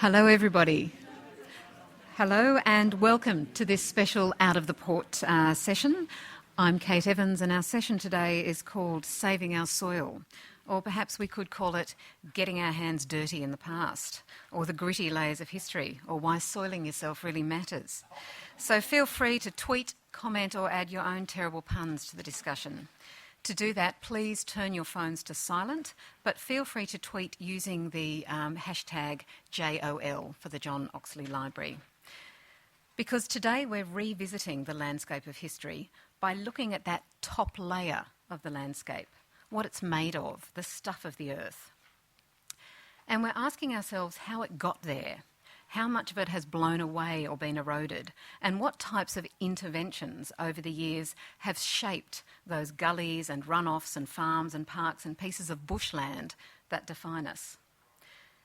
Hello everybody. Hello and welcome to this special Out of the Port session. I'm Kate Evans and our session today is called Saving Our Soil, or perhaps we could call it Getting Our Hands Dirty in the Past, or the gritty layers of history, or why soiling yourself really matters. So feel free to tweet, comment or add your own terrible puns to the discussion. To do that, please turn your phones to silent, but feel free to tweet using the hashtag JOL for the John Oxley Library. Because today we're revisiting the landscape of history by looking at that top layer of the landscape, what it's made of, the stuff of the earth. And we're asking ourselves how it got there, how much of it has blown away or been eroded, and what types of interventions over the years have shaped those gullies and runoffs and farms and parks and pieces of bushland that define us.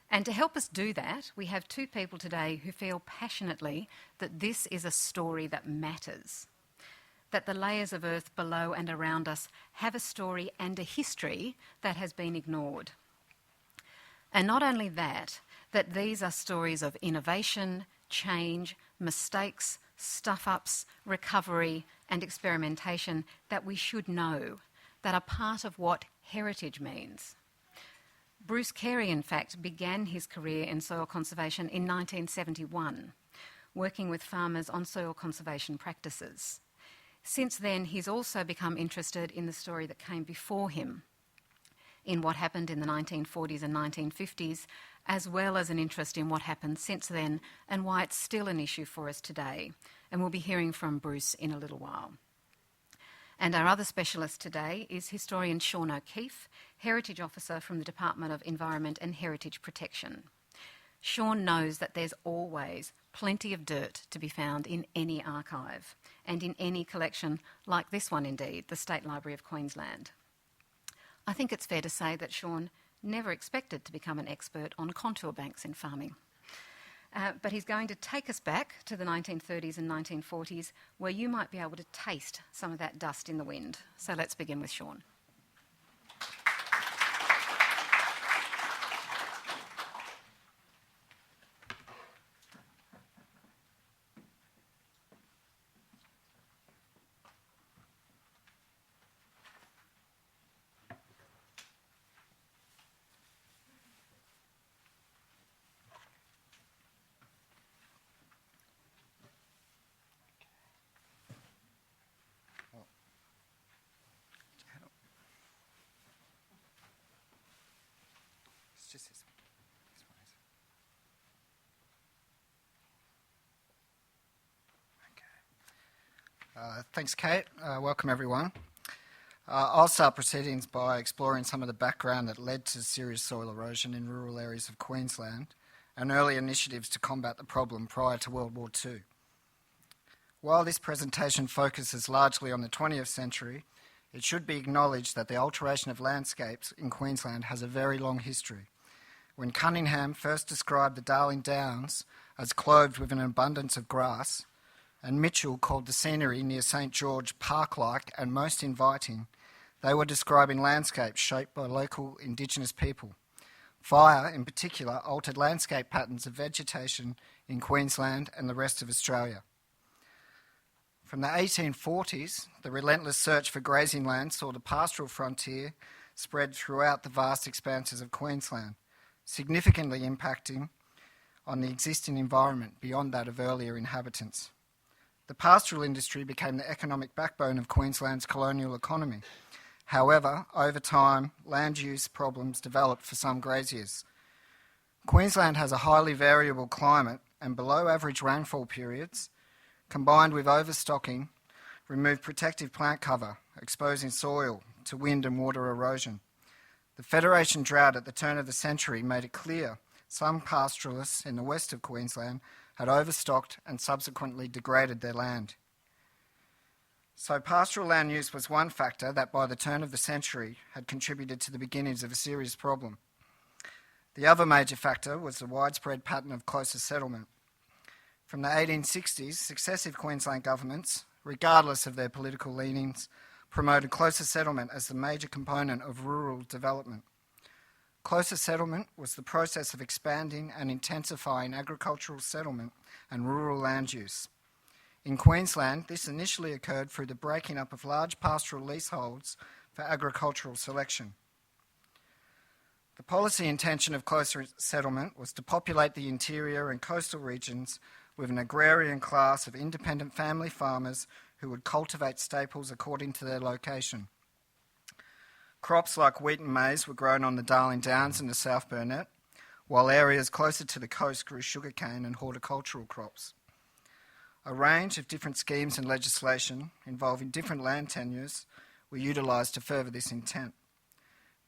And to help us do that, we have two people today who feel passionately that this is a story that matters, that the layers of earth below and around us have a story and a history that has been ignored. And not only that these are stories of innovation, change, mistakes, stuff-ups, recovery and experimentation that we should know, that are part of what heritage means. Bruce Carey, in fact, began his career in soil conservation in 1971, working with farmers on soil conservation practices. Since then, he's also become interested in the story that came before him, in what happened in the 1940s and 1950s, as well as an interest in what happened since then and why it's still an issue for us today. And we'll be hearing from Bruce in a little while. And our other specialist today is historian Sean O'Keefe, Heritage Officer from the Department of Environment and Heritage Protection. Sean knows that there's always plenty of dirt to be found in any archive and in any collection, like this one indeed, the State Library of Queensland. I think it's fair to say that Sean never expected to become an expert on contour banks in farming. But he's going to take us back to the 1930s and 1940s, where you might be able to taste some of that dust in the wind. So let's begin with Sean. Thanks, Kate. Welcome, everyone. I'll start proceedings by exploring some of the background that led to serious soil erosion in rural areas of Queensland and early initiatives to combat the problem prior to World War II. While this presentation focuses largely on the 20th century, it should be acknowledged that the alteration of landscapes in Queensland has a very long history. When Cunningham first described the Darling Downs as clothed with an abundance of grass, and Mitchell called the scenery near St George park-like and most inviting, they were describing landscapes shaped by local Indigenous people. Fire, in particular, altered landscape patterns of vegetation in Queensland and the rest of Australia. From the 1840s, the relentless search for grazing land saw the pastoral frontier spread throughout the vast expanses of Queensland, significantly impacting on the existing environment beyond that of earlier inhabitants. The pastoral industry became the economic backbone of Queensland's colonial economy. However, over time, land use problems developed for some graziers. Queensland has a highly variable climate, and below average rainfall periods, combined with overstocking, removed protective plant cover, exposing soil to wind and water erosion. The Federation drought at the turn of the century made it clear some pastoralists in the west of Queensland had overstocked and subsequently degraded their land. So pastoral land use was one factor that by the turn of the century had contributed to the beginnings of a serious problem. The other major factor was the widespread pattern of closer settlement. From the 1860s, successive Queensland governments, regardless of their political leanings, promoted closer settlement as the major component of rural development. Closer settlement was the process of expanding and intensifying agricultural settlement and rural land use. In Queensland, this initially occurred through the breaking up of large pastoral leaseholds for agricultural selection. The policy intention of closer settlement was to populate the interior and coastal regions with an agrarian class of independent family farmers who would cultivate staples according to their location. Crops like wheat and maize were grown on the Darling Downs and the South Burnett, while areas closer to the coast grew sugarcane and horticultural crops. A range of different schemes and legislation involving different land tenures were utilised to further this intent.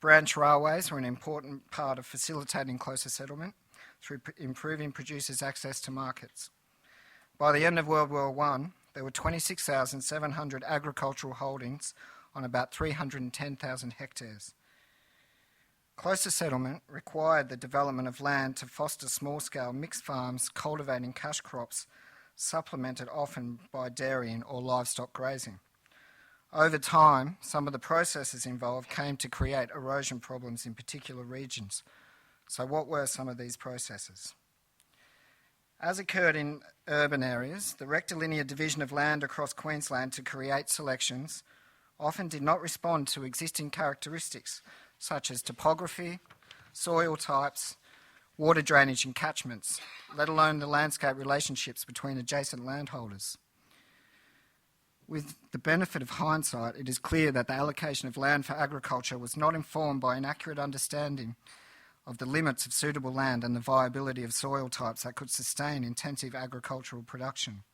Branch railways were an important part of facilitating closer settlement through improving producers' access to markets. By the end of World War I, there were 26,700 agricultural holdings on about 310,000 hectares. Closer settlement required the development of land to foster small-scale mixed farms cultivating cash crops, supplemented often by dairying or livestock grazing. Over time, some of the processes involved came to create erosion problems in particular regions. So what were some of these processes? As occurred in urban areas, the rectilinear division of land across Queensland to create selections often did not respond to existing characteristics such as topography, soil types, water drainage and catchments, let alone the landscape relationships between adjacent landholders. With the benefit of hindsight, it is clear that the allocation of land for agriculture was not informed by an accurate understanding of the limits of suitable land and the viability of soil types that could sustain intensive agricultural production.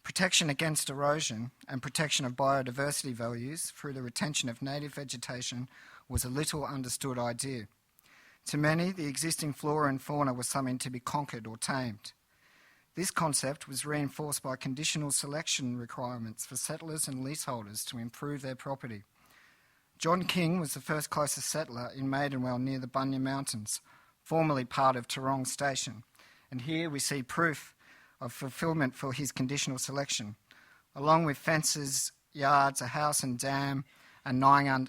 Protection against erosion and protection of biodiversity values through the retention of native vegetation was a little understood idea. To many, the existing flora and fauna was something to be conquered or tamed. This concept was reinforced by conditional selection requirements for settlers and leaseholders to improve their property. John King was the first closest settler in Maidenwell near the Bunya Mountains, formerly part of Tarong Station, and here we see proof of fulfilment for his conditional selection. Along with fences, yards, a house and dam, and 9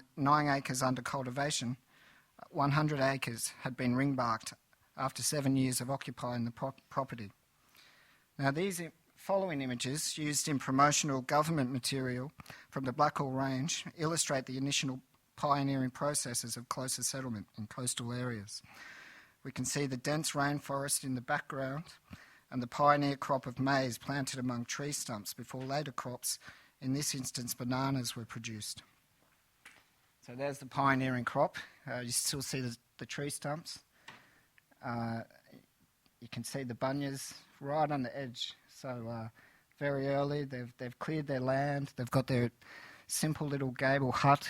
acres under cultivation, 100 acres had been ring-barked after 7 years of occupying the property. Now, these following images, used in promotional government material from the Blackall Range, illustrate the initial pioneering processes of closer settlement in coastal areas. We can see the dense rainforest in the background and the pioneer crop of maize planted among tree stumps before later crops, in this instance bananas, were produced. So there's the pioneering crop. You still see the tree stumps. You can see the bunyas right on the edge. So very early, they've cleared their land. They've got their simple little gable hut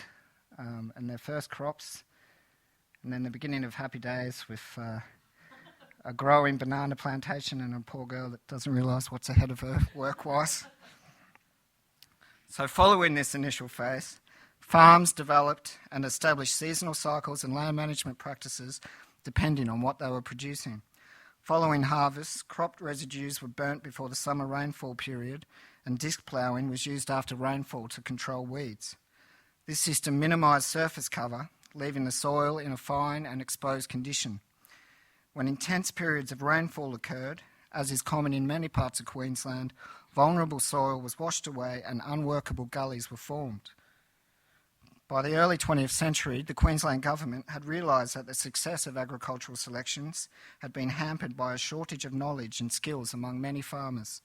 and their first crops. And then the beginning of happy days with a growing banana plantation and a poor girl that doesn't realise what's ahead of her work-wise. So following this initial phase, farms developed and established seasonal cycles and land management practices depending on what they were producing. Following harvest, crop residues were burnt before the summer rainfall period, and disc ploughing was used after rainfall to control weeds. This system minimised surface cover, leaving the soil in a fine and exposed condition. When intense periods of rainfall occurred, as is common in many parts of Queensland, vulnerable soil was washed away and unworkable gullies were formed. By the early 20th century, the Queensland government had realised that the success of agricultural selections had been hampered by a shortage of knowledge and skills among many farmers.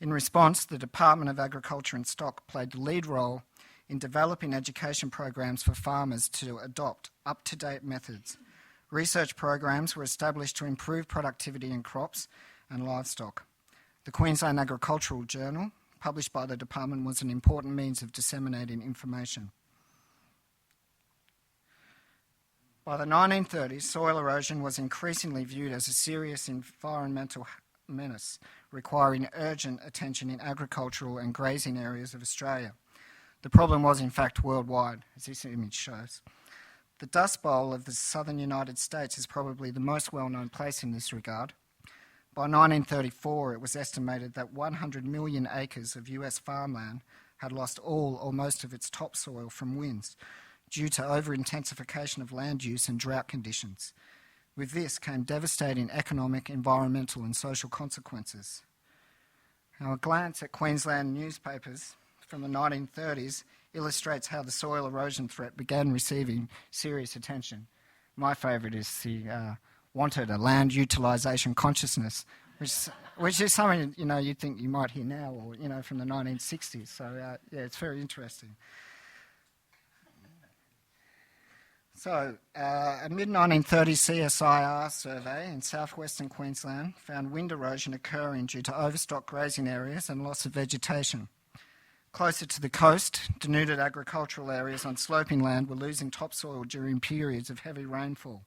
In response, the Department of Agriculture and Stock played the lead role in developing education programs for farmers to adopt up-to-date methods. Research programs were established to improve productivity in crops and livestock. The Queensland Agricultural Journal, published by the department, was an important means of disseminating information. By the 1930s, soil erosion was increasingly viewed as a serious environmental menace, requiring urgent attention in agricultural and grazing areas of Australia. The problem was, in fact, worldwide, as this image shows. The Dust Bowl of the southern United States is probably the most well-known place in this regard. By 1934, it was estimated that 100 million acres of US farmland had lost all or most of its topsoil from winds due to over-intensification of land use and drought conditions. With this came devastating economic, environmental and social consequences. Now, a glance at Queensland newspapers from the 1930s illustrates how the soil erosion threat began receiving serious attention. My favourite is the wanted a land utilisation consciousness, which is something you'd think you might hear now, or from the 1960s. So it's very interesting. So, a mid-1930s CSIR survey in southwestern Queensland found wind erosion occurring due to overstocked grazing areas and loss of vegetation. Closer to the coast, denuded agricultural areas on sloping land were losing topsoil during periods of heavy rainfall.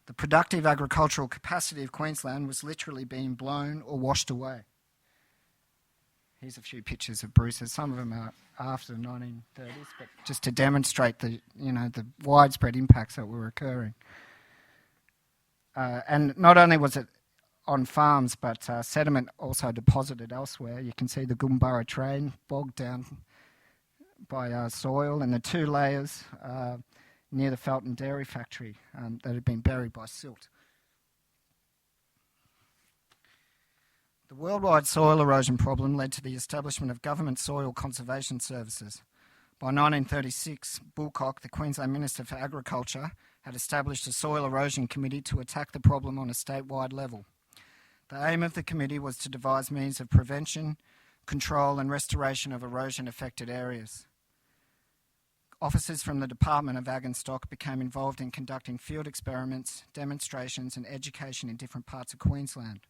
The productive agricultural capacity of Queensland was literally being blown or washed away. Here's a few pictures of Bruce's. Some of them are after the 1930s, but just to demonstrate the widespread impacts that were occurring. And not only was it on farms, but sediment also deposited elsewhere. You can see the Goombara train bogged down by soil, and the 2 layers near the Felton Dairy Factory that had been buried by silt. The worldwide soil erosion problem led to the establishment of government soil conservation services. By 1936, Bulcock, the Queensland Minister for Agriculture, had established a soil erosion committee to attack the problem on a statewide level. The aim of the committee was to devise means of prevention, control and restoration of erosion-affected areas. Officers from the Department of Ag and Stock became involved in conducting field experiments, demonstrations and education in different parts of Queensland.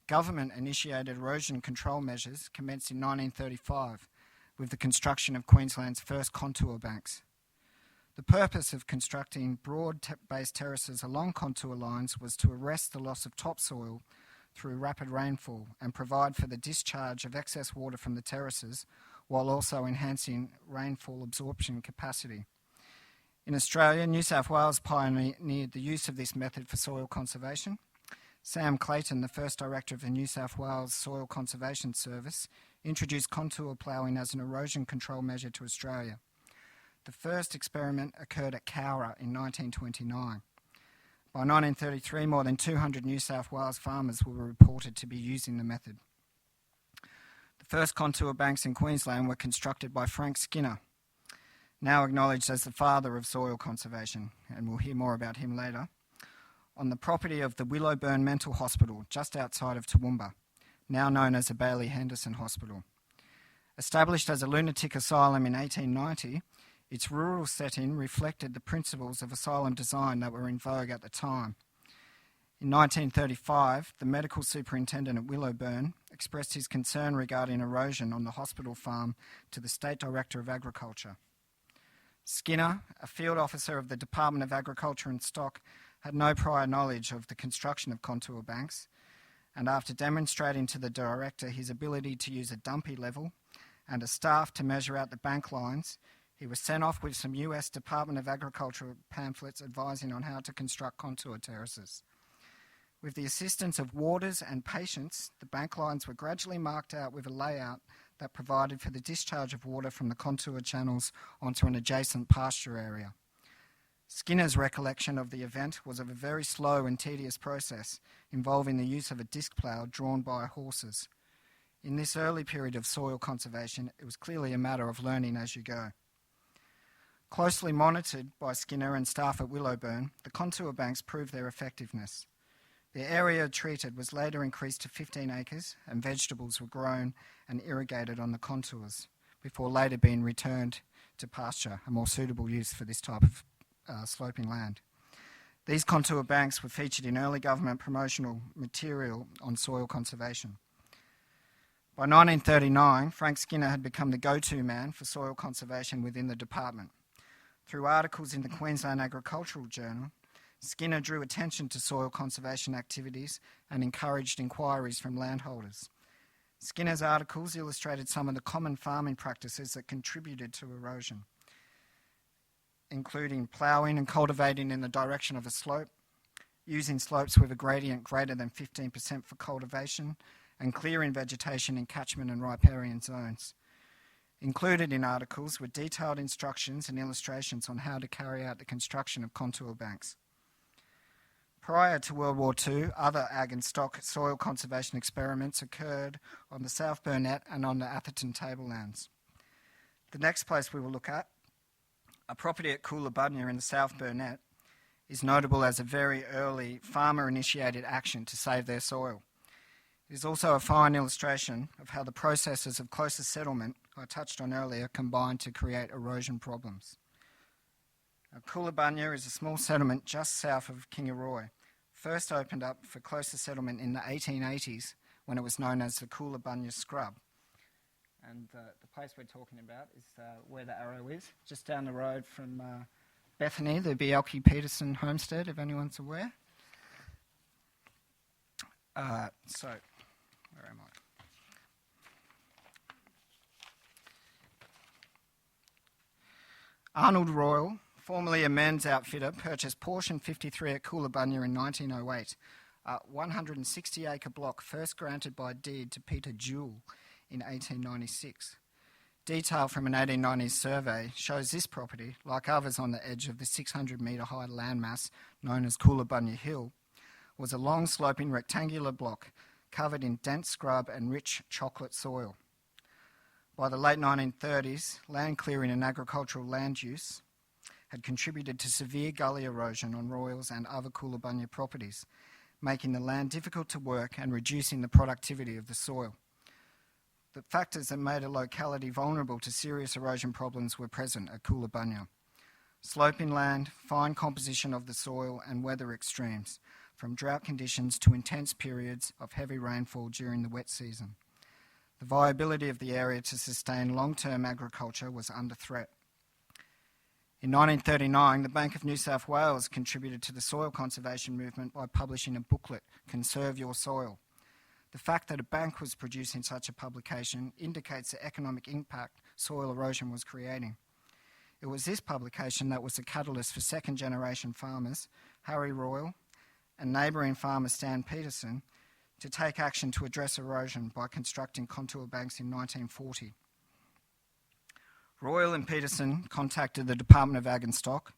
Government-initiated erosion control measures commenced in 1935 with the construction of Queensland's first contour banks. The purpose of constructing broad-based terraces along contour lines was to arrest the loss of topsoil through rapid rainfall and provide for the discharge of excess water from the terraces while also enhancing rainfall absorption capacity. In Australia, New South Wales pioneered the use of this method for soil conservation. Sam Clayton, the first director of the New South Wales Soil Conservation Service, introduced contour ploughing as an erosion control measure to Australia. The first experiment occurred at Cowra in 1929. By 1933, more than 200 New South Wales farmers were reported to be using the method. The first contour banks in Queensland were constructed by Frank Skinner, now acknowledged as the father of soil conservation, and we'll hear more about him later, on the property of the Willow Mental Hospital just outside of Toowoomba, now known as the Bailey Henderson Hospital. Established as a lunatic asylum in 1890, its rural setting reflected the principles of asylum design that were in vogue at the time. In 1935, the medical superintendent at Willowburn expressed his concern regarding erosion on the hospital farm to the State Director of Agriculture. Skinner, a field officer of the Department of Agriculture and Stock, had no prior knowledge of the construction of contour banks, and after demonstrating to the director his ability to use a dumpy level and a staff to measure out the bank lines, he was sent off with some US Department of Agriculture pamphlets advising on how to construct contour terraces. With the assistance of warders and patients, the bank lines were gradually marked out with a layout that provided for the discharge of water from the contour channels onto an adjacent pasture area. Skinner's recollection of the event was of a very slow and tedious process involving the use of a disc plough drawn by horses. In this early period of soil conservation, it was clearly a matter of learning as you go. Closely monitored by Skinner and staff at Willowburn, the contour banks proved their effectiveness. The area treated was later increased to 15 acres and vegetables were grown and irrigated on the contours before later being returned to pasture, a more suitable use for this type of sloping land. These contour banks were featured in early government promotional material on soil conservation. By 1939, Frank Skinner had become the go-to man for soil conservation within the department. Through articles in the Queensland Agricultural Journal, Skinner drew attention to soil conservation activities and encouraged inquiries from landholders. Skinner's articles illustrated some of the common farming practices that contributed to erosion, including ploughing and cultivating in the direction of a slope, using slopes with a gradient greater than 15% for cultivation, and clearing vegetation in catchment and riparian zones. Included in articles were detailed instructions and illustrations on how to carry out the construction of contour banks. Prior to World War II, other ag and stock soil conservation experiments occurred on the South Burnett and on the Atherton tablelands. The next place we will look at, a property at Coonabarabran in the South Burnett, is notable as a very early farmer-initiated action to save their soil. It is also a fine illustration of how the processes of closer settlement I touched on earlier combine to create erosion problems. Coonabarabran is a small settlement just south of Kingaroy, first opened up for closer settlement in the 1880s when it was known as the Coonabarabran Scrub. And the place we're talking about is where the arrow is, just down the road from Bethany, the Bielke Peterson homestead, if anyone's aware. So, where am I? Arnold Royal, formerly a men's outfitter, purchased portion 53 at Coonabarabran in 1908, a 160-acre block first granted by deed to Peter Jewell in 1896. Detail from an 1890s survey shows this property, like others on the edge of the 600-metre high landmass known as Coonabarabran Hill, was a long sloping rectangular block covered in dense scrub and rich chocolate soil. By the late 1930s, land clearing and agricultural land use had contributed to severe gully erosion on Royals and other Coonabarabran properties, making the land difficult to work and reducing the productivity of the soil. The factors that made a locality vulnerable to serious erosion problems were present at Coonabarabran. Sloping land, fine composition of the soil and weather extremes, from drought conditions to intense periods of heavy rainfall during the wet season. The viability of the area to sustain long-term agriculture was under threat. In 1939, the Bank of New South Wales contributed to the soil conservation movement by publishing a booklet, Conserve Your Soil. The fact that a bank was producing such a publication indicates the economic impact soil erosion was creating. It was this publication that was the catalyst for second-generation farmers, Harry Royal, and neighbouring farmer Stan Peterson, to take action to address erosion by constructing contour banks in 1940. Royal and Peterson contacted the Department of Ag and Stock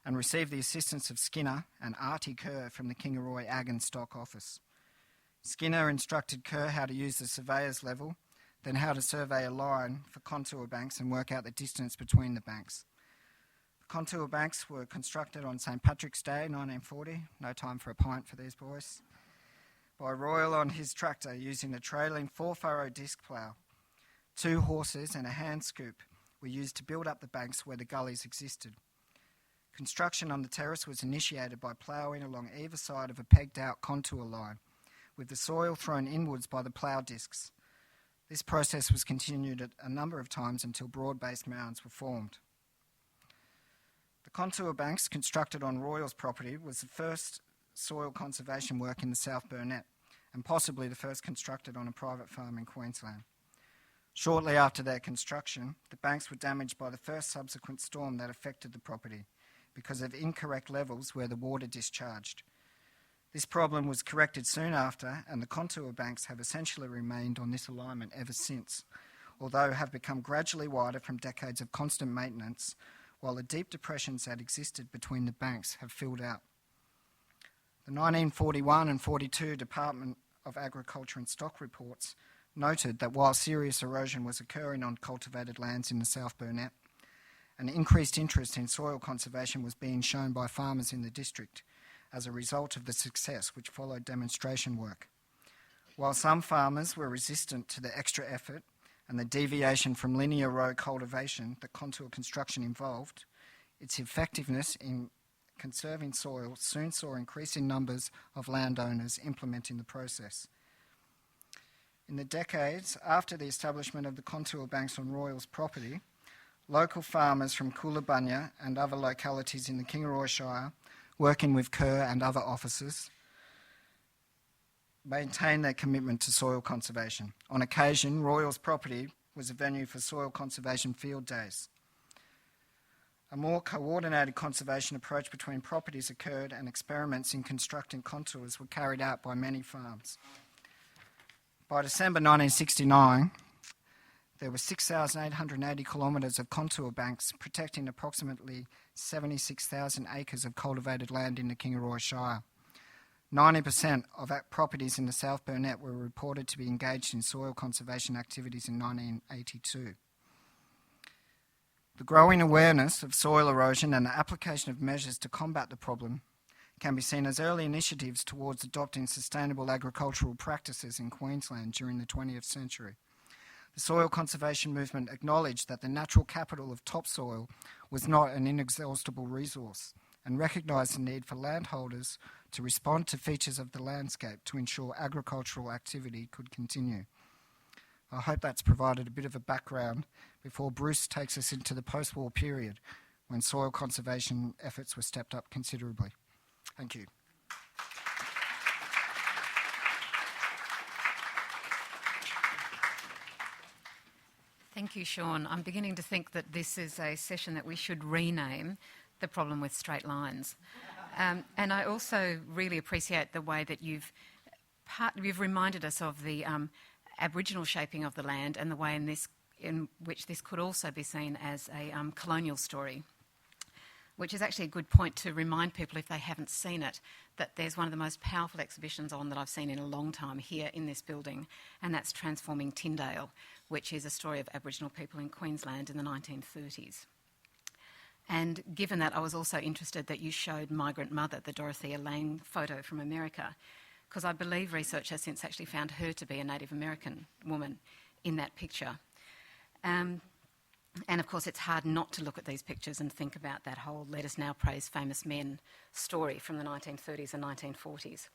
and received the assistance of Skinner and Artie Kerr from the Kingaroy Ag and Stock Office. Skinner instructed Kerr how to use the surveyor's level, then how to survey a line for contour banks and work out the distance between the banks. The contour banks were constructed on St. Patrick's Day, 1940, no time for a pint for these boys, by Royal on his tractor using a trailing 4-furrow disc plough. 2 horses and a hand scoop were used to build up the banks where the gullies existed. Construction on the terrace was initiated by ploughing along either side of a pegged-out contour line, with the soil thrown inwards by the plough discs. This process was continued at a number of times until broad-based mounds were formed. The contour banks constructed on Royal's property was the first soil conservation work in the South Burnett, and possibly the first constructed on a private farm in Queensland. Shortly after their construction, the banks were damaged by the first subsequent storm that affected the property because of incorrect levels where the water discharged. This problem was corrected soon after, and the contour banks have essentially remained on this alignment ever since, although have become gradually wider from decades of constant maintenance, while the deep depressions that existed between the banks have filled out. The 1941 and 42 Department of Agriculture and Stock reports noted that while serious erosion was occurring on cultivated lands in the South Burnett, an increased interest in soil conservation was being shown by farmers in the district as a result of the success which followed demonstration work. While some farmers were resistant to the extra effort and the deviation from linear row cultivation that contour construction involved, its effectiveness in conserving soil soon saw increasing numbers of landowners implementing the process. In the decades after the establishment of the contour banks on Royal's property, local farmers from Coonabarabran and other localities in the Kingaroy Shire, working with Kerr and other officers, maintained their commitment to soil conservation. On occasion, Royal's property was a venue for soil conservation field days. A more coordinated conservation approach between properties occurred, and experiments in constructing contours were carried out by many farms. By December 1969, There were 6,880 kilometres of contour banks protecting approximately 76,000 acres of cultivated land in the Kingaroy Shire. 90% of properties in the South Burnett were reported to be engaged in soil conservation activities in 1982. The growing awareness of soil erosion and the application of measures to combat the problem can be seen as early initiatives towards adopting sustainable agricultural practices in Queensland during the 20th century. The soil conservation movement acknowledged that the natural capital of topsoil was not an inexhaustible resource and recognised the need for landholders to respond to features of the landscape to ensure agricultural activity could continue. I hope that's provided a bit of a background before Bruce takes us into the post-war period when soil conservation efforts were stepped up considerably. Thank you. Thank you, Sean. I'm beginning to think that this is a session that we should rename The Problem with Straight Lines. And I also really appreciate the way that you've reminded us of the Aboriginal shaping of the land and the way in which this could also be seen as a colonial story, which is actually a good point to remind people, if they haven't seen it, that there's one of the most powerful exhibitions on that I've seen in a long time here in this building, and that's Transforming Tyndale, which is a story of Aboriginal people in Queensland in the 1930s. And given that, I was also interested that you showed Migrant Mother, the Dorothea Lane photo from America, because I believe research has since actually found her to be a Native American woman in that picture. And of course, it's hard not to look at these pictures and think about that whole Let Us Now Praise Famous Men story from the 1930s and 1940s.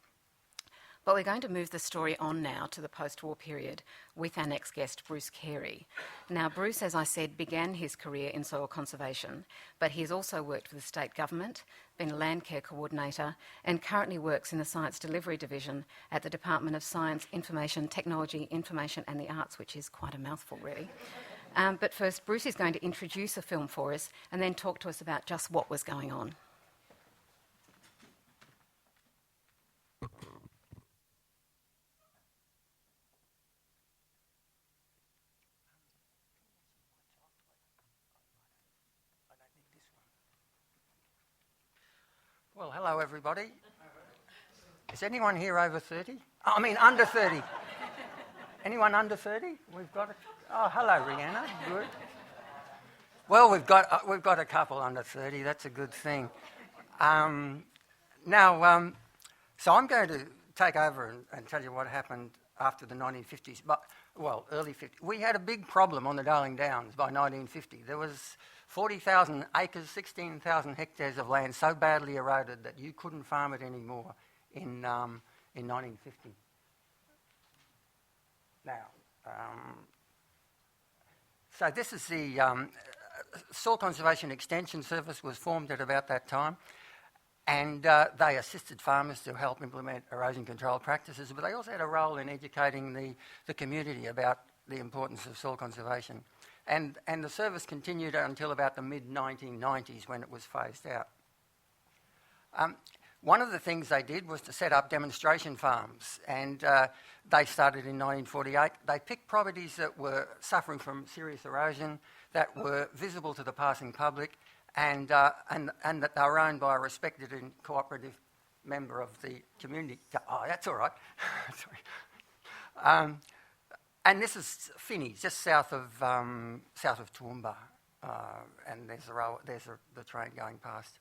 But we're going to move the story on now to the post-war period with our next guest, Bruce Carey. Now, Bruce, as I said, began his career in soil conservation, but he's also worked for the state government, been a land care coordinator, and currently works in the Science Delivery Division at the Department of Science, Information, Technology, Information and the Arts, which is quite a mouthful, really. But first, Bruce is going to introduce a film for us and then talk to us about just what was going on. Well, hello everybody. Is anyone here over 30? I mean under 30. Anyone under 30? We've got a... Oh, hello Rihanna. Good. Well, we've got a couple under 30. That's a good thing. So I'm going to take over and tell you what happened after the 1950s. Early 50s. We had a big problem on the Darling Downs by 1950. There was 40,000 acres, 16,000 hectares of land so badly eroded that you couldn't farm it anymore in 1950. Now, so this is the Soil Conservation Extension Service was formed at about that time, and they assisted farmers to help implement erosion control practices, but they also had a role in educating the community about the importance of soil conservation. And the service continued until about the mid-1990s when it was phased out. One of the things they did was to set up demonstration farms, and they started in 1948. They picked properties that were suffering from serious erosion, that were visible to the passing public, and that they were owned by a respected and cooperative member of the community. Oh, that's all right. Sorry. And this is Finney, just south of Toowoomba, and there's the train going past.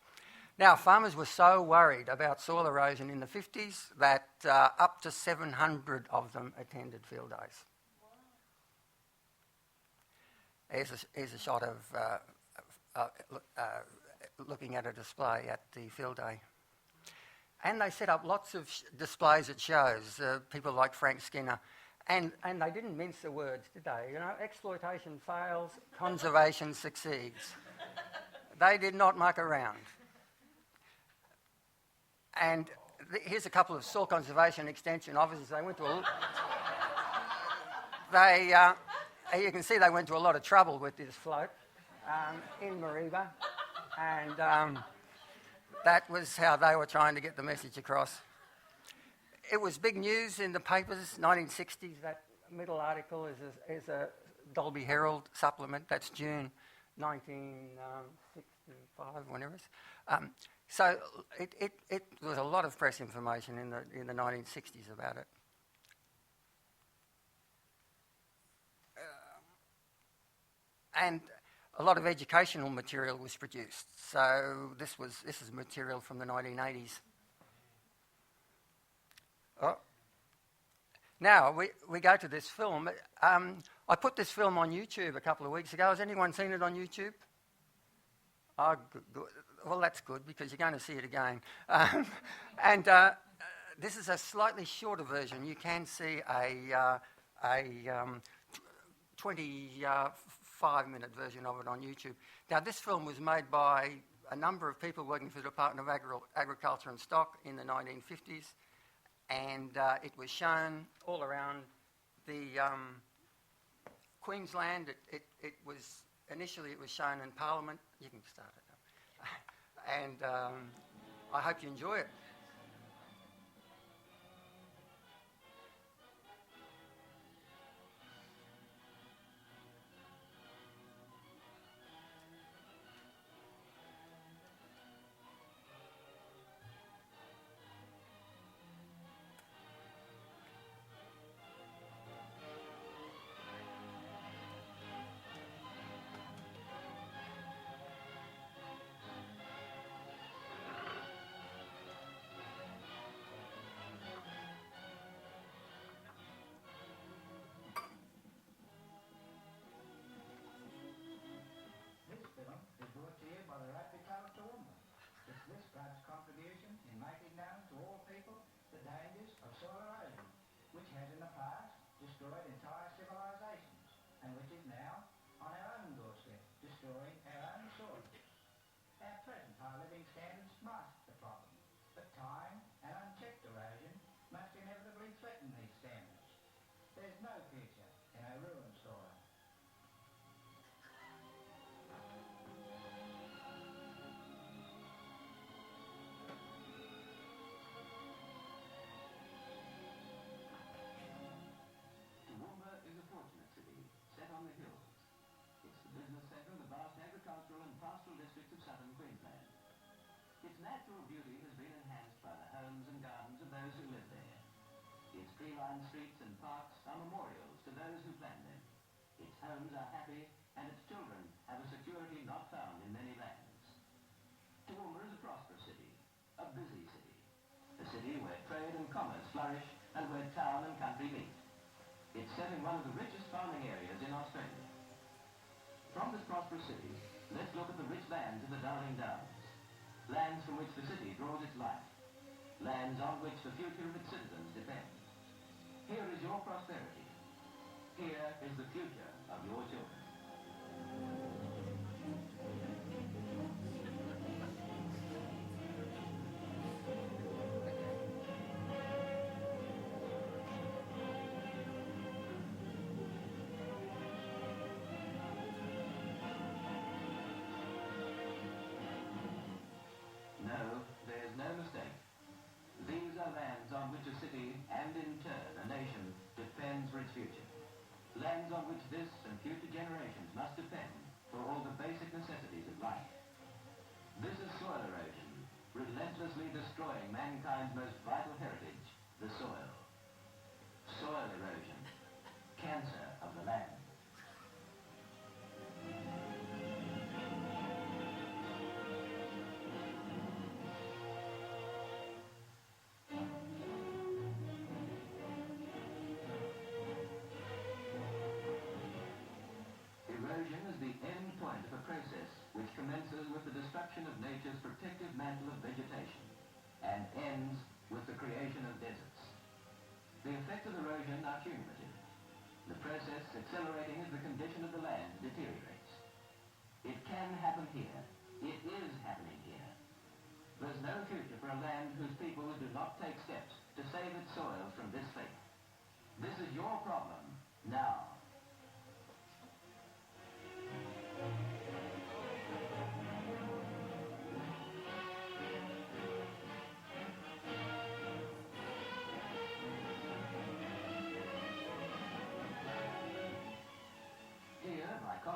Now, farmers were so worried about soil erosion in the 50s that up to 700 of them attended field days. Here's a shot of looking at a display at the field day. And they set up lots of displays at shows, people like Frank Skinner. And they didn't mince the words, did they? You know, exploitation fails, conservation succeeds. They did not muck around. And here's a couple of soil conservation extension officers. They went to you can see they went to a lot of trouble with this float in Mareeba, and that was how they were trying to get the message across. It was big news in the papers, 1960s. That middle article is a Dolby Herald supplement. That's June 1965, whenever it is. So it was a lot of press information in the 1960s about it. And a lot of educational material was produced. So this is material from the 1980s. Oh. Now we go to this film. I put this film on YouTube a couple of weeks ago. Has anyone seen it on YouTube? Oh, good. Well, that's good because you're going to see it again. And this is a slightly shorter version. You can see a 25-minute version of it on YouTube. Now, this film was made by a number of people working for the Department of Agriculture and Stock in the 1950s, and it was shown all around the Queensland. It was initially shown in Parliament. You can start it up. And I hope you enjoy it. Contribution in making known to all people the dangers of soil erosion, which has in the past destroyed entire civilizations, and which is now on our own doorstep, destroying our own soil. Our present high living standards mask the problem, but time and unchecked erosion must inevitably threaten these standards. There's no future in our ruined soil. On the hills. It's the business centre of the vast agricultural and pastoral district of southern Queensland. Its natural beauty has been enhanced by the homes and gardens of those who live there. Its tree-lined streets and parks are memorials to those who planned them. Its homes are happy and its children have a security not found in many lands. Toowoomba is a prosperous city, a busy city. A city where trade and commerce flourish and where town and country meet. It's set in one of the richest farming areas in Australia. From this prosperous city, let's look at the rich lands of the Darling Downs. Lands from which the city draws its life. Lands on which the future of its citizens depends. Here is your prosperity. Here is the future of your children. No, there's no mistake. These are lands on which a city, and in turn a nation, depends for its future. Lands on which this and future generations must depend for all the basic necessities of life. This is soil erosion, relentlessly destroying mankind's most vital heritage, the soil. Soil erosion, cancer of the land. Erosion is the end point of a process which commences with the destruction of nature's protective mantle of vegetation and ends with the creation of deserts. The effects of erosion are cumulative. The process accelerating as the condition of the land deteriorates. It can happen here. It is happening here. There's no future for a land whose people do not take steps to save its soils from this fate. This is your problem now.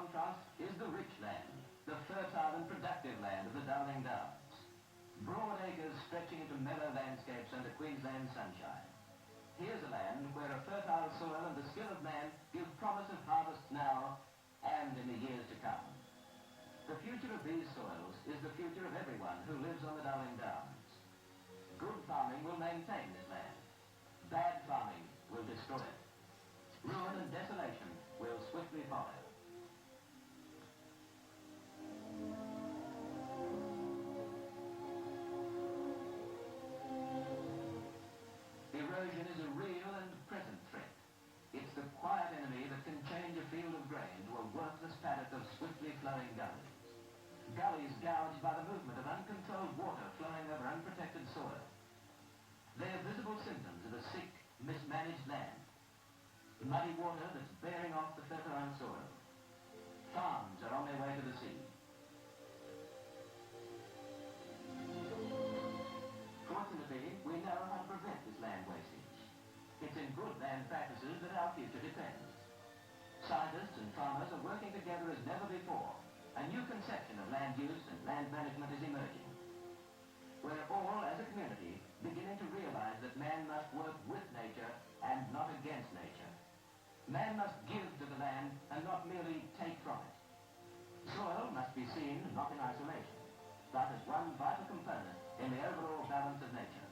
contrast is the rich land, the fertile and productive land of the Darling Downs. Broad acres stretching into mellow landscapes under Queensland sunshine. Here's a land where a fertile soil and the skill of man give promise of harvests now and in the years to come. The future of these soils is the future of everyone who lives on the Darling Downs. Good farming will maintain this land. Bad farming will destroy it. Ruin and desolation will swiftly follow. Erosion is a real and present threat. It's the quiet enemy that can change a field of grain to a worthless paddock of swiftly flowing gullies. Gullies gouged by the movement of uncontrolled water flowing over unprotected soil. They are visible symptoms of a sick, mismanaged land. Muddy water that's bearing off the fertile soil. Farms are on their way to the sea. Fortunately, we know how to prevent this land wastage. It's in good land practices that our future depends. Scientists and farmers are working together as never before. A new conception of land use and land management is emerging. We're all, as a community, beginning to realize that man must work with nature and not against nature. Man must give to the land and not merely take from it. Soil must be seen not in isolation, but as one vital component in the overall balance of nature.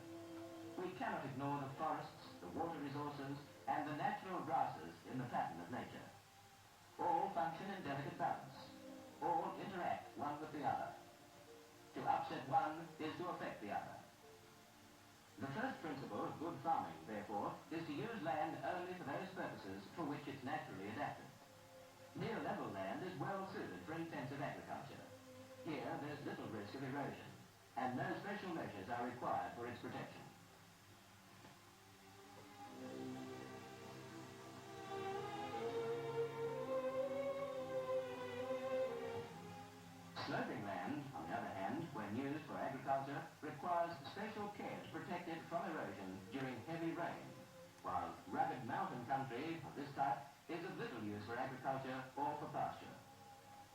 We cannot ignore the forests, the water resources, and the natural grasses in the pattern of nature. All function in delicate balance. All interact one with the other. To upset one is to affect the other. The first principle of good farming, therefore, is to use land only for those purposes for which it's naturally adapted. Near level land is well suited for intensive agriculture. Here there's little risk of erosion, and no special measures are required for its protection. Sloping land, on the other hand, when used for agriculture, requires special care to protect it from erosion during heavy rain, while rugged mountain country of this type is of little use for agriculture or for pasture.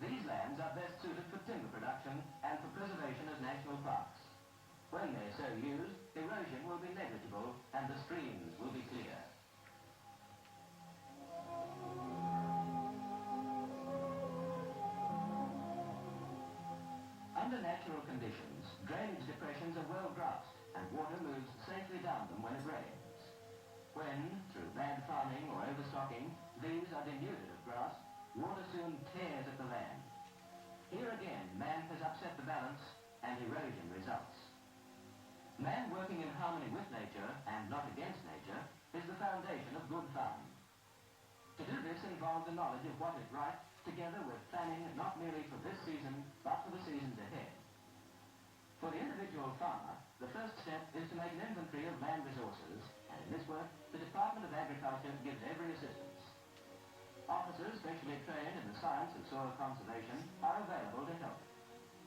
These lands are best suited for timber production and for preservation as national parks. When they're so used, erosion will be negligible and the streams will be clear. Under natural conditions, drainage depressions are well grasped and water moves safely down them when it rains. When, through bad farming or overstocking, these are denuded of grass, water soon tears at the land. Here again, man has upset the balance and erosion results. Man working in harmony with nature and not against nature is the foundation of good farming. To do this involves the knowledge of what is right, together with planning not merely for this season, but for the seasons ahead. For the individual farmer, the first step is to make an inventory of land resources, and in this work, the Department of Agriculture gives every assistance. Officers specially trained in the science of soil conservation are available to help.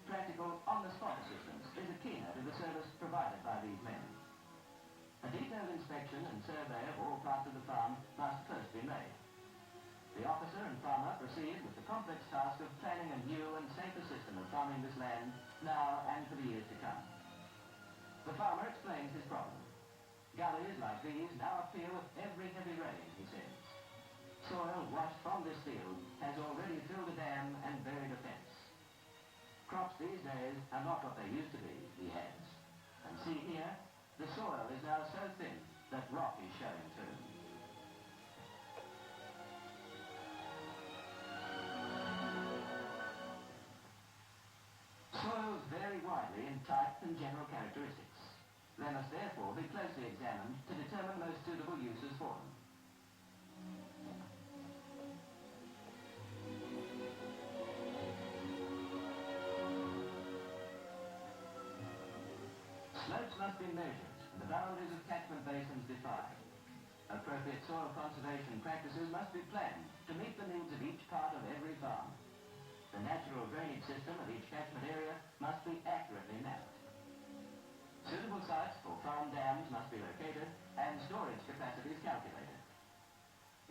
Practical, on-the-spot assistance is a keynote of the service provided by these men. A detailed inspection and survey of all parts of the farm must first be made. The officer and farmer proceed with the complex task of planning a new and safer system of farming this land, now and for the years to come. The farmer explains his problem. Gullies like these now appear with every heavy rain, he says. Soil washed from this field has already filled a dam and buried a fence. Crops these days are not what they used to be, he adds. And see here, the soil is now so thin that rock is showing through. Soils vary widely in type and general characteristics. They must therefore be closely examined to determine most suitable uses for them. Slopes must be measured and the boundaries of catchment basins defined. Appropriate soil conservation practices must be planned to meet the needs of each part of every farm. The natural drainage system of each catchment area must be accurately mapped. Suitable sites for farm dams must be located and storage capacities calculated.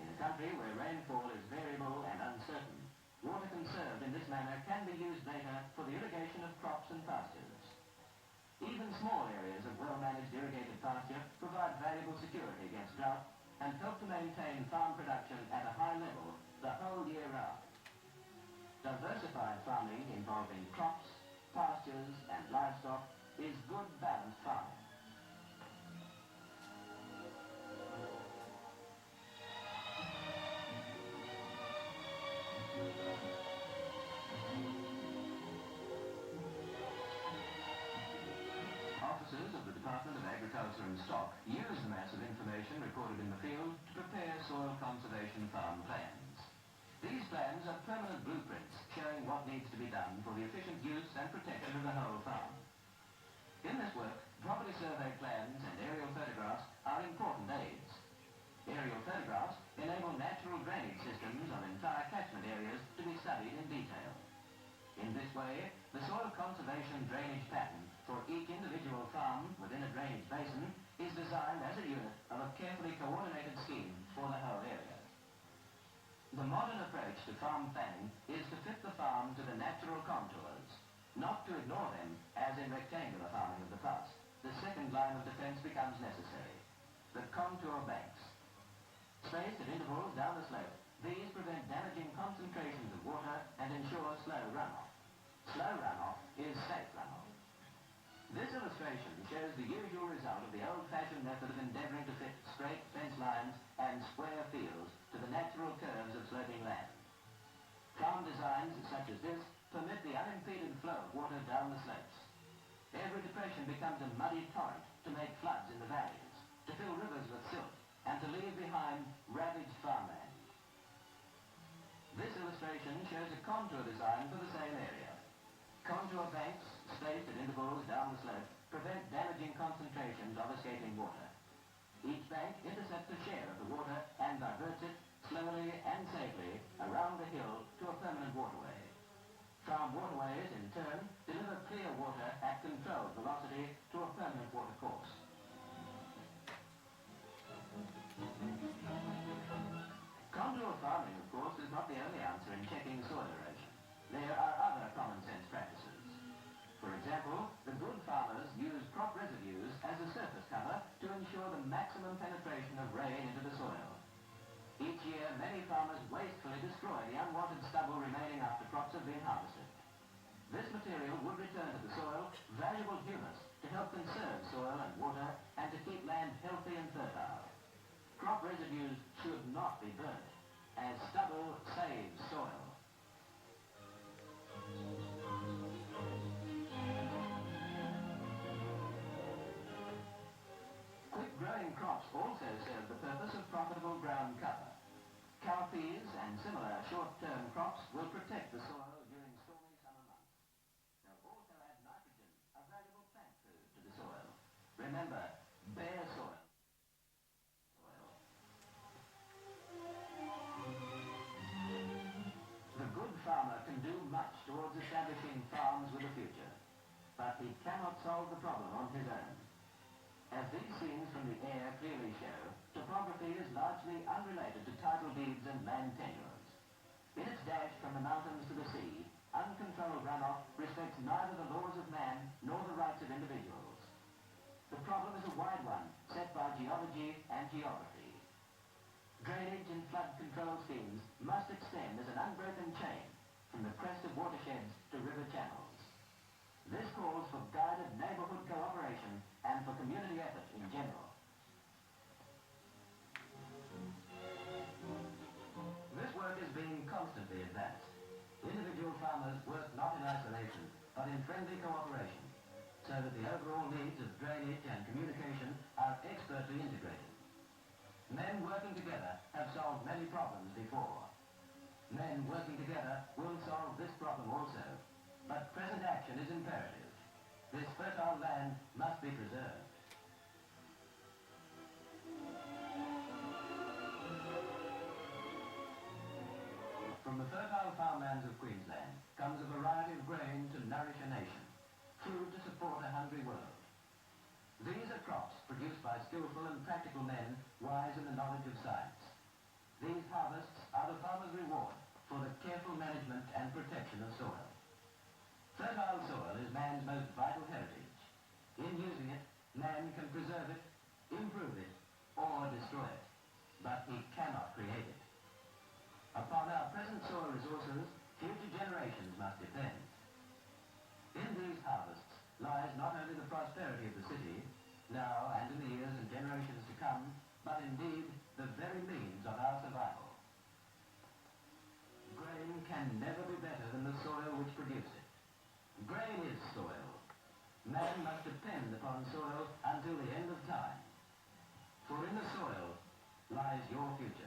In a country where rainfall is variable and uncertain, water conserved in this manner can be used later for the irrigation of crops and pastures. Even small areas of well-managed irrigated pasture provide valuable security against drought and help to maintain farm production at a high level the whole year round. Diversified farming involving crops, pastures and livestock is good balanced farming. Officers of the Department of Agriculture and Stock use the mass of information recorded in the field to prepare soil conservation farm plans. These plans are permanent blueprints showing what needs to be done for the efficient use and protection of the whole farm. In this work, property survey plans and aerial photographs are important aids. Aerial photographs enable natural drainage systems of entire catchment areas to be studied in detail. In this way, the soil conservation drainage pattern for each individual farm within a drainage basin is designed as a unit of a carefully coordinated scheme for the whole area. The modern approach to farm planning is to fit the farm to the natural contours, not to ignore them as in rectangular farming of the past. The second line of defense becomes necessary, the contour banks. Spaced at intervals down the slope, these prevent damaging concentrations of water and ensure slow runoff. Slow runoff is safe runoff. This illustration shows the usual result of the old-fashioned method of endeavouring to fit straight fence lines and square fields to the natural curves of sloping land. Farm designs such as this permit the unimpeded flow of water down the slopes. Every depression becomes a muddy torrent to make floods in the valleys, to fill rivers with silt, and to leave behind ravaged farmland. This illustration shows a contour design for the same area. Contour banks, spaced at intervals down the slope, prevent damaging concentrations of escaping water. Each bank intercepts a share of the water and diverts it slowly and safely around the hill to a permanent waterway. Farm waterways, in turn, deliver clear water at controlled velocity to a permanent water course. Contour farming, of course, is not the only answer in checking soil erosion. There are other common sense practices. For example, the good farmers use crop residues as a surface cover to ensure the maximum penetration of rain into the soil. Each year, many farmers wastefully destroy the unwanted stubble remaining after crops have been harvested. This material would return to the soil valuable humus to help conserve soil and water and to keep land healthy and fertile. Crop residues should not be burnt, as stubble saves soil. Quick-growing crops also serve the purpose of profitable ground cover. Cowpeas and similar short-term crops will protect the soil during stormy summer months. They'll also add nitrogen, a valuable plant food, to the soil. Remember, bare soil. The good farmer can do much towards establishing farms with a future, but he cannot solve the problem on his own. As these scenes from the air clearly show, topography is largely unrelated to title deeds and land tenures. In its dash from the mountains to the sea, uncontrolled runoff respects neither the laws of man nor the rights of individuals. The problem is a wide one, set by geology and geography. Drainage and flood control schemes must extend as an unbroken chain from the crest of watersheds to river channels. This calls for guided neighbourhood cooperation and for community effort in general. This work is being constantly advanced. Individual farmers work not in isolation, but in friendly cooperation, so that the overall needs of drainage and communication are expertly integrated. Men working together have solved many problems before. Men working together will solve this problem also, but present action is imperative. This fertile land must be preserved. From the fertile farmlands of Queensland comes a variety of grain to nourish a nation, food to support a hungry world. These are crops produced by skillful and practical men wise in the knowledge of science. These harvests are the farmer's reward for the careful management and protection Man can preserve it, improve it, or destroy it, but he cannot create it. Upon our present soil resources, future generations must depend. In these harvests lies not only the prosperity of the city, now and in the years and generations to come, but indeed the very means of our survival. Grain can never be better than the soil which produced it. Grain is soil. Man must depend upon soil until the end of time. For in the soil lies your future.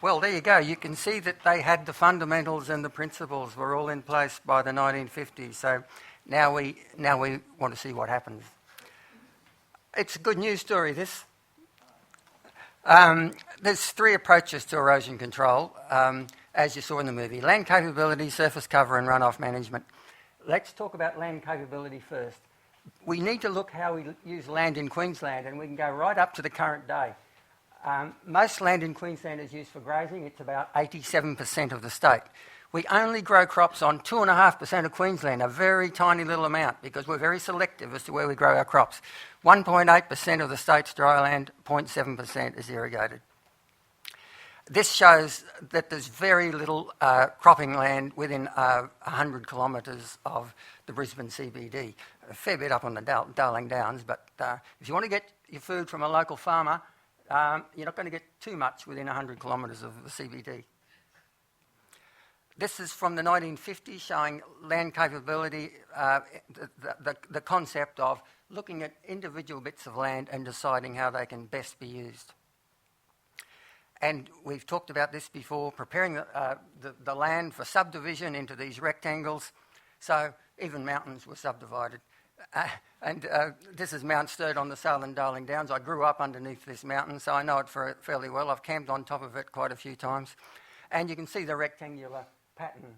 Well, there you go. You can see that they had the fundamentals and the principles were all in place by the 1950s. So now we want to see what happens. It's a good news story, this. There's three approaches to erosion control, as you saw in the movie. Land capability, surface cover and runoff management. Let's talk about land capability first. We need to look how we use land in Queensland, and we can go right up to the current day. Most land in Queensland is used for grazing. It's about 87% of the state. We only grow crops on 2.5% of Queensland, a very tiny little amount, because we're very selective as to where we grow our crops. 1.8% of the state's dry land, 0.7% is irrigated. This shows that there's very little cropping land within 100 kilometres of the Brisbane CBD. A fair bit up on the Darling Downs, but if you want to get your food from a local farmer, you're not going to get too much within 100 kilometres of the CBD. This is from the 1950s, showing land capability, the concept of looking at individual bits of land and deciding how they can best be used. And we've talked about this before, preparing the land for subdivision into these rectangles. So even mountains were subdivided. This is Mount Sturt on the southern Darling Downs. I grew up underneath this mountain, so I know it fairly well. I've camped on top of it quite a few times. And you can see the rectangular pattern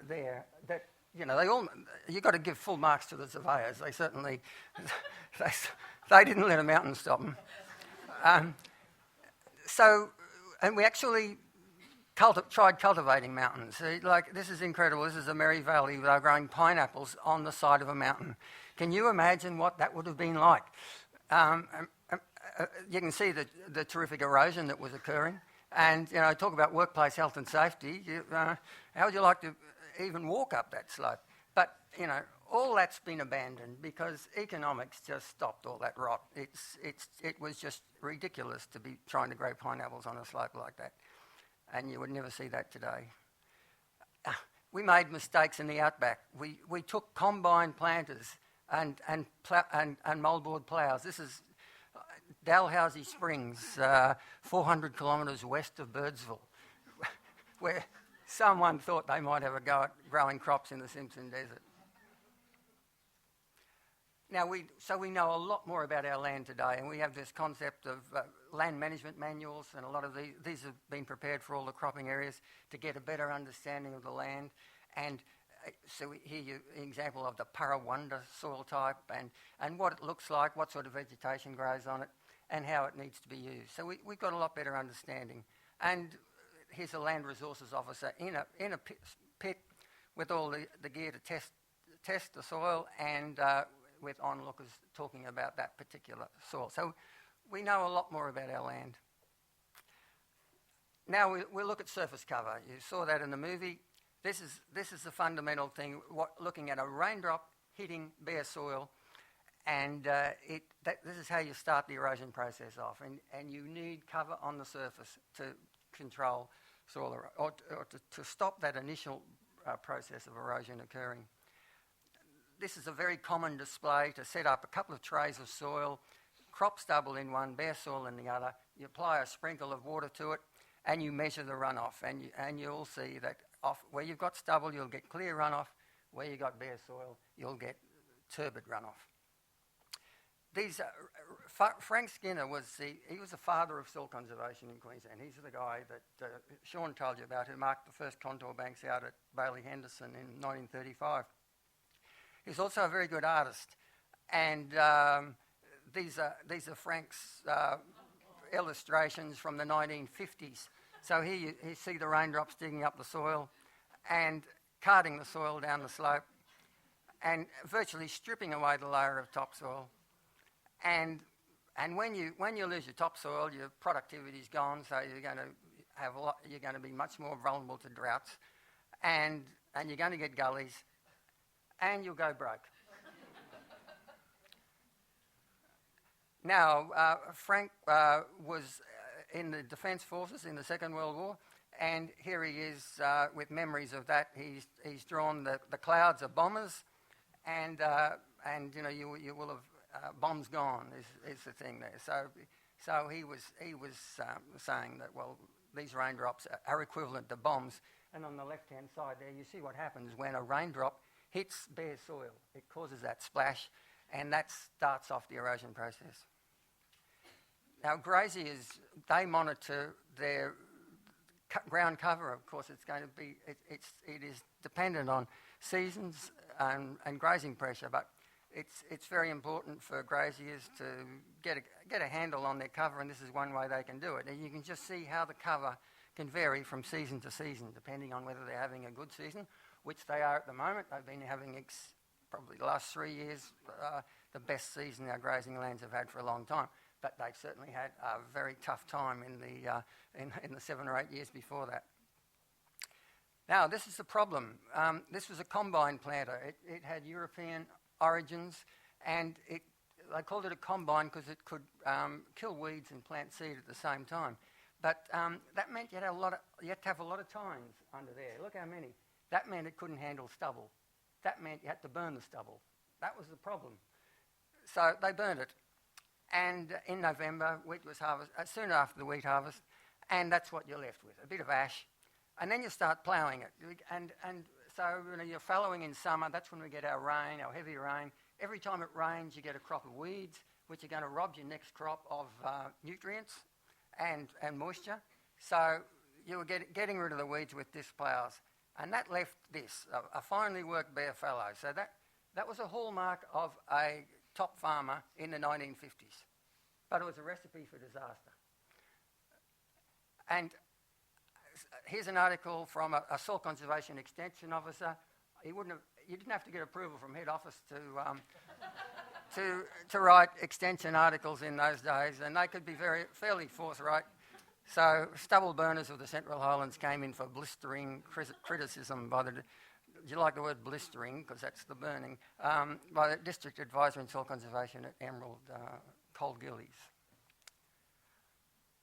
there. That, you know, you've got to give full marks to the surveyors. They certainly, they didn't let a mountain stop them. And we actually tried cultivating mountains. Like, this is incredible. This is a Merry Valley. They're growing pineapples on the side of a mountain. Can you imagine what that would have been like? You can see the terrific erosion that was occurring. And, you know, talk about workplace health and safety. How would you like to even walk up that slope? But, you know, all that's been abandoned because economics just stopped all that rot. It was just ridiculous to be trying to grow pineapples on a slope like that. And you would never see that today. We made mistakes in the outback. We took combine planters and moldboard ploughs. This is Dalhousie Springs, 400 kilometres west of Birdsville, where someone thought they might have a go at growing crops in the Simpson Desert. Now, we know a lot more about our land today, and we have this concept of land management manuals, and a lot of these have been prepared for all the cropping areas to get a better understanding of the land. And so here you an example of the Parrawanda soil type and what it looks like, what sort of vegetation grows on it, and how it needs to be used. So we've got a lot better understanding. And here's a land resources officer in a pit with all the gear to test the soil and with onlookers talking about that particular soil. So we know a lot more about our land. Now we'll look at surface cover. You saw that in the movie. This is the fundamental thing, looking at a raindrop hitting bare soil, and this is how you start the erosion process off. And you need cover on the surface to control soil or to stop that initial process of erosion occurring. This is a very common display to set up a couple of trays of soil, crop stubble in one, bare soil in the other. You apply a sprinkle of water to it and you measure the runoff, and you'll see that where you've got stubble you'll get clear runoff, where you've got bare soil you'll get turbid runoff. Frank Skinner was the father of soil conservation in Queensland. He's the guy that Sean told you about, who marked the first contour banks out at Bailey Henderson in 1935. He's also a very good artist, and these are Frank's illustrations from the 1950s. So here you see the raindrops digging up the soil and carting the soil down the slope and virtually stripping away the layer of topsoil. And when you lose your topsoil, your productivity's gone, so you're going to be much more vulnerable to droughts, and you're going to get gullies, and you'll go broke. Now, Frank was in the Defence Forces in the Second World War, and here he is with memories of that. He's drawn the clouds of bombers, and you will have bombs gone is the thing there. So he was saying that, well, these raindrops are equivalent to bombs. And on the left-hand side there, you see what happens when a raindrop hits bare soil. It causes that splash, and that starts off the erosion process. Now, graziers, they monitor their ground cover. Of course, it's going to be it is dependent on seasons and grazing pressure, but it's very important for graziers to get a handle on their cover, and this is one way they can do it. And you can just see how the cover can vary from season to season, depending on whether they're having a good season, which they are at the moment. They've been having probably the last 3 years the best season our grazing lands have had for a long time. But they've certainly had a very tough time in the 7 or 8 years before that. Now, this is the problem. This was a combine planter. It had European origins, and they called it a combine because it could kill weeds and plant seed at the same time. But that meant you had to have a lot of tines under there. Look how many. That meant it couldn't handle stubble. That meant you had to burn the stubble. That was the problem. So they burned it. And in November, wheat was harvested, soon after the wheat harvest, and that's what you're left with, a bit of ash. And then you start ploughing it. And so you're fallowing in summer. That's when we get our rain, our heavy rain. Every time it rains, you get a crop of weeds, which are going to rob your next crop of nutrients and moisture. So you were getting rid of the weeds with disc ploughs. And that left this, a finely worked bare fallow. So that was a hallmark of a top farmer in the 1950s. But it was a recipe for disaster. And here's an article from a soil conservation extension officer. You didn't have to get approval from head office to write extension articles in those days, and they could be fairly forthright. So stubble burners of the Central Highlands came in for blistering criticism by the... Do you like the word blistering? Because that's the burning. By the District Advisor in Soil Conservation at Emerald, Cold Gillies.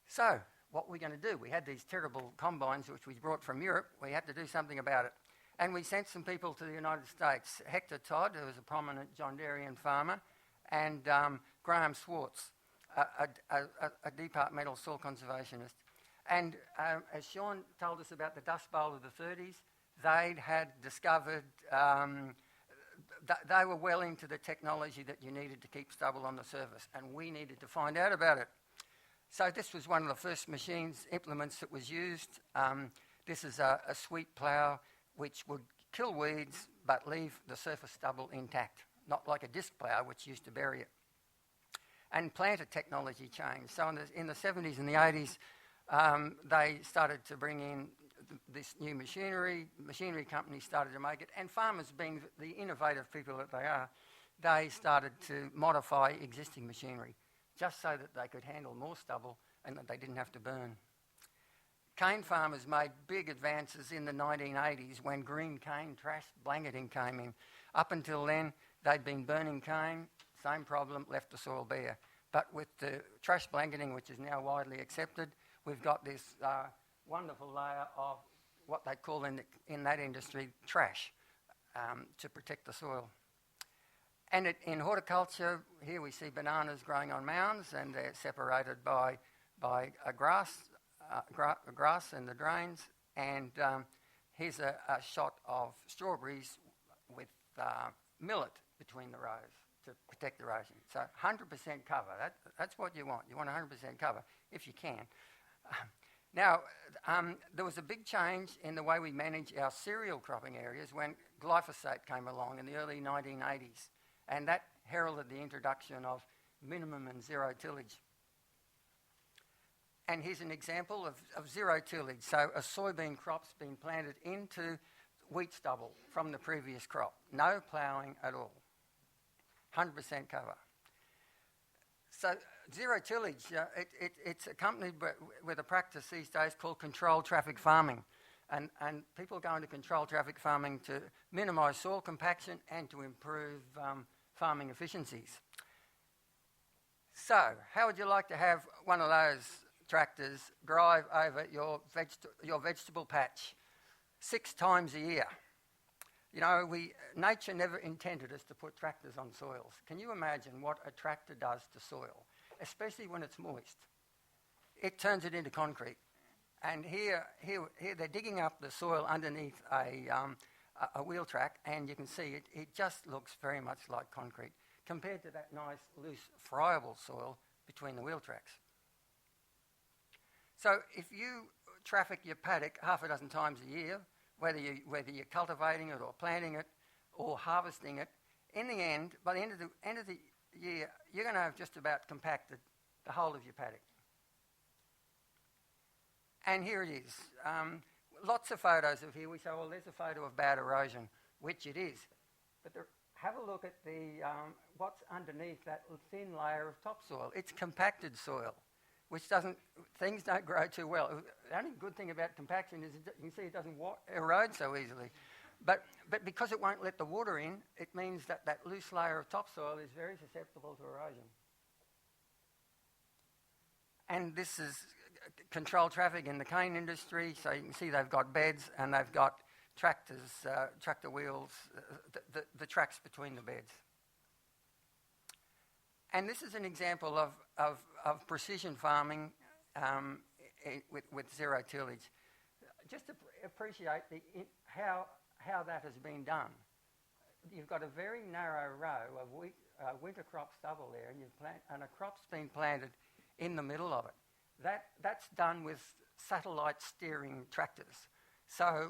So, what were we going to do? We had these terrible combines which we brought from Europe. We had to do something about it. And we sent some people to the United States. Hector Todd, who was a prominent John Deerean farmer, and Graham Swartz, a departmental soil conservationist. And as Sean told us about the Dust Bowl of the 30s, they had discovered, they were well into the technology that you needed to keep stubble on the surface, and we needed to find out about it. So this was one of the first implements that was used. This is a sweep plough which would kill weeds but leave the surface stubble intact, not like a disc plough which used to bury it. And planter technology changed. So in the 70s and the 80s, they started to bring in this new machinery companies started to make it, and farmers, being the innovative people that they are, they started to modify existing machinery just so that they could handle more stubble and that they didn't have to burn. Cane farmers made big advances in the 1980s when green cane trash blanketing came in. Up until then, they'd been burning cane, same problem, left the soil bare. But with the trash blanketing, which is now widely accepted, we've got this wonderful layer of what they call in that industry trash to protect the soil. And in horticulture, here we see bananas growing on mounds, and they're separated by a grass in the drains. And here's a shot of strawberries with millet between the rows to protect erosion. So 100% cover, that's what you want. You want 100% cover, if you can. Now, there was a big change in the way we manage our cereal cropping areas when glyphosate came along in the early 1980s, and that heralded the introduction of minimum and zero tillage. And here's an example of zero tillage. So a soybean crop's been planted into wheat stubble from the previous crop. No ploughing at all. 100% cover. So zero tillage, it's accompanied with a practice these days called controlled traffic farming. And people go into controlled traffic farming to minimise soil compaction and to improve farming efficiencies. So how would you like to have one of those tractors drive over your vegetable patch 6 times a year? You know, nature never intended us to put tractors on soils. Can you imagine what a tractor does to soil, especially when it's moist? It turns it into concrete. And here they're digging up the soil underneath a wheel track, and you can see it just looks very much like concrete compared to that nice, loose, friable soil between the wheel tracks. So if you traffic your paddock half a dozen times a year, whether you're cultivating it or planting it or harvesting it, in the end, by the end of the year, you're going to have just about compacted the whole of your paddock. And here it is. Lots of photos of here. We say, well, there's a photo of bad erosion, which it is. But have a look at what's underneath that thin layer of topsoil. It's compacted soil, which things don't grow too well. The only good thing about compaction is you can see it doesn't erode so easily. But because it won't let the water in, it means that loose layer of topsoil is very susceptible to erosion. And this is controlled traffic in the cane industry. So you can see they've got beds and they've got tractors, tractor wheels, the tracks between the beds. And this is an example of precision farming with zero tillage. Just to appreciate how that has been done. You've got a very narrow row of winter crop stubble there, and a crop's been planted in the middle of it. That's done with satellite steering tractors. So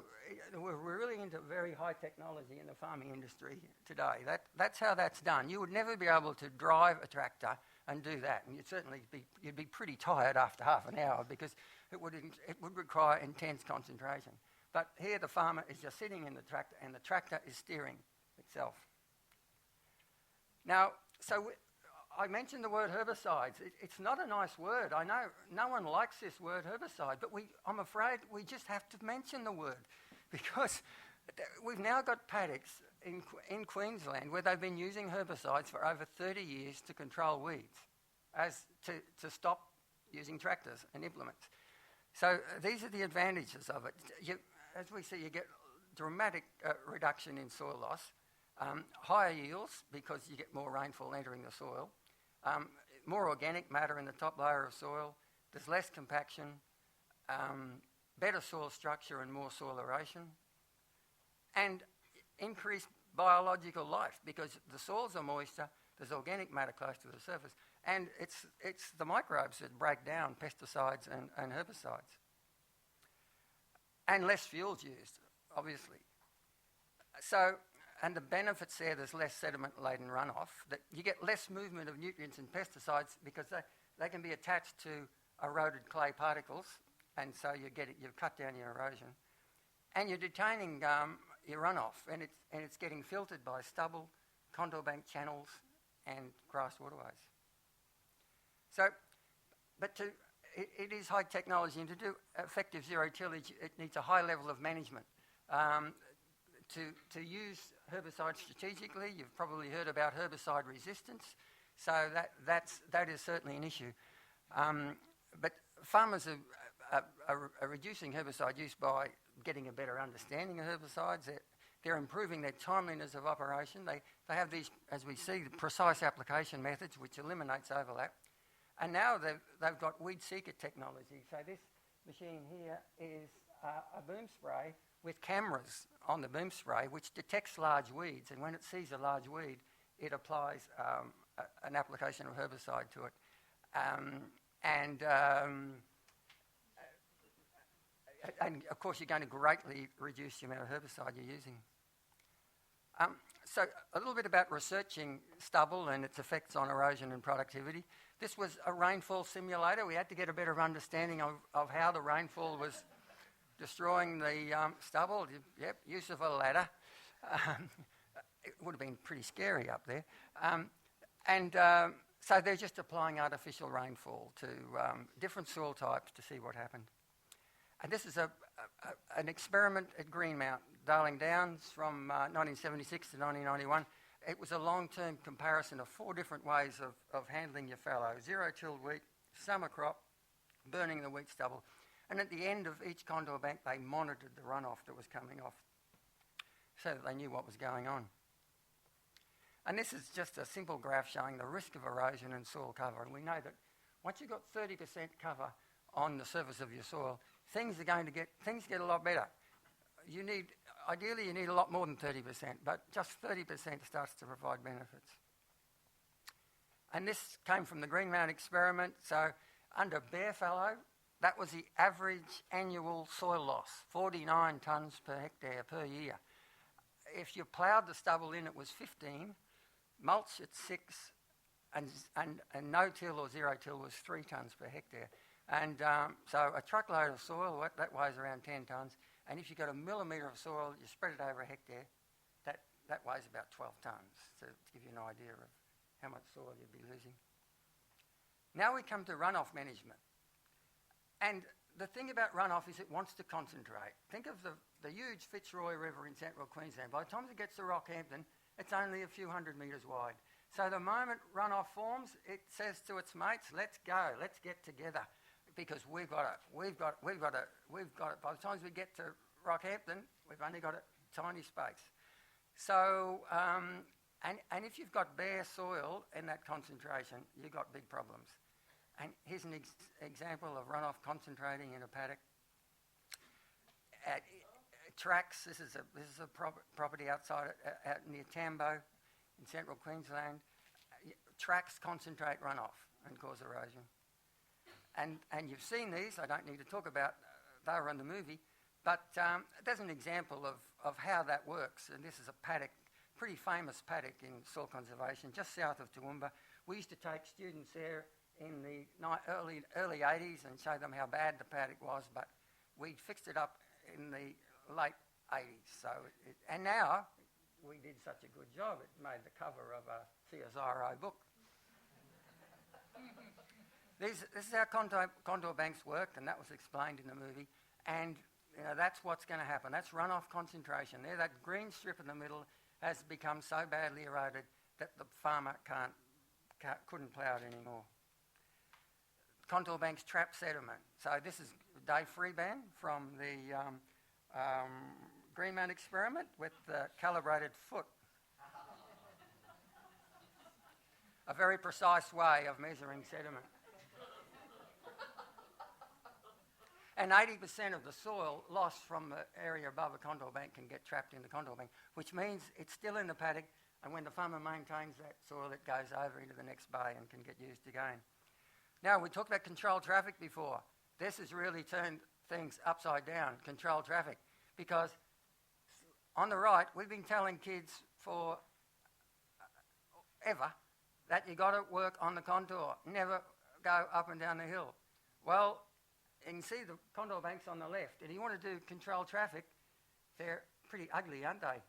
we're really into very high technology in the farming industry today. That's how that's done. You would never be able to drive a tractor and do that, and you'd be pretty tired after half an hour because it would require intense concentration. But here the farmer is just sitting in the tractor, and the tractor is steering itself. Now, I mentioned the word herbicides. It's not a nice word. I know no one likes this word herbicide, but I'm afraid we just have to mention the word because we've now got paddocks in Queensland where they've been using herbicides for over 30 years to control weeds, to stop using tractors and implements. So these are the advantages of it. As we see, you get dramatic reduction in soil loss, higher yields because you get more rainfall entering the soil, more organic matter in the top layer of soil, there's less compaction, better soil structure and more soil erosion, and increased biological life because the soils are moister, there's organic matter close to the surface, and it's the microbes that break down pesticides and herbicides. And less fuels used, obviously. So, and the benefits there's less sediment-laden runoff, that you get less movement of nutrients and pesticides because they can be attached to eroded clay particles, and so you've cut down your erosion. And you're detaining your runoff, and it's getting filtered by stubble, contour bank channels, and grass waterways. So, it is high technology, and to do effective zero tillage, it needs a high level of management. To use herbicides strategically, you've probably heard about herbicide resistance, so that is certainly an issue. But farmers are reducing herbicide use by getting a better understanding of herbicides. They're improving their timeliness of operation. They have these, as we see, the precise application methods which eliminates overlap. And now they've got weed seeker technology. So this machine here is a boom spray with cameras on the boom spray which detects large weeds, and when it sees a large weed, it applies an application of herbicide to it. And of course, you're going to greatly reduce the amount of herbicide you're using. So a little bit about researching stubble and its effects on erosion and productivity. This was a rainfall simulator. We had to get a better understanding of how the rainfall was destroying the stubble. Yep, use of a ladder. It would have been pretty scary up there. So they're just applying artificial rainfall to different soil types to see what happened. And this is an experiment at Greenmount, Darling Downs, from 1976 to 1991. It was a long-term comparison of 4 different ways of handling your fallow: zero-tilled wheat, summer crop, burning the wheat stubble. And at the end of each contour bank, they monitored the runoff that was coming off so that they knew what was going on. And this is just a simple graph showing the risk of erosion and soil cover. And we know that once you've got 30% cover on the surface of your soil, things get a lot better. Ideally you need a lot more than 30%, but just 30% starts to provide benefits. And this came from the Greenmount experiment. So under bare fallow, that was the average annual soil loss, 49 tonnes per hectare per year. If you ploughed the stubble in, it was 15, mulch at 6, and no-till or zero-till was 3 tonnes per hectare. And so a truckload of soil, that weighs around 10 tonnes. And if you've got a millimetre of soil, you spread it over a hectare, that weighs about 12 tonnes, to give you an idea of how much soil you'd be losing. Now we come to runoff management. And the thing about runoff is it wants to concentrate. Think of the huge Fitzroy River in central Queensland. By the time it gets to Rockhampton, it's only a few hundred metres wide. So the moment runoff forms, it says to its mates, let's go, let's get together. Because we've got it. By the time we get to Rockhampton, we've only got a tiny space. So, and if you've got bare soil in that concentration, you've got big problems. And here's an example of runoff concentrating in a paddock. Tracks. This is a property outside out near Tambo, in central Queensland. Tracks concentrate runoff and cause erosion. And you've seen these. I don't need to talk about. They were in the movie, but there's an example of how that works. And this is a paddock, pretty famous paddock in soil conservation, just south of Toowoomba. We used to take students there in the early 80s and show them how bad the paddock was, but we fixed it up in the late 80s. And now we did such a good job, it made the cover of a CSIRO book. This is how contour banks work, and that was explained in the movie. And that's what's going to happen. That's runoff concentration. There, that green strip in the middle has become so badly eroded that the farmer couldn't plough it anymore. Contour banks trap sediment. So this is Dave Freeban from the Greenmount experiment with the calibrated foot. A very precise way of measuring sediment. And 80% of the soil lost from the area above a contour bank can get trapped in the contour bank, which means it's still in the paddock, and when the farmer maintains that soil, it goes over into the next bay and can get used again. Now, we talked about controlled traffic before. This has really turned things upside down, controlled traffic, because on the right, we've been telling kids for ever that you got to work on the contour, never go up and down the hill. Well, you can see the contour banks on the left, and you want to do controlled traffic, they're pretty ugly, aren't they?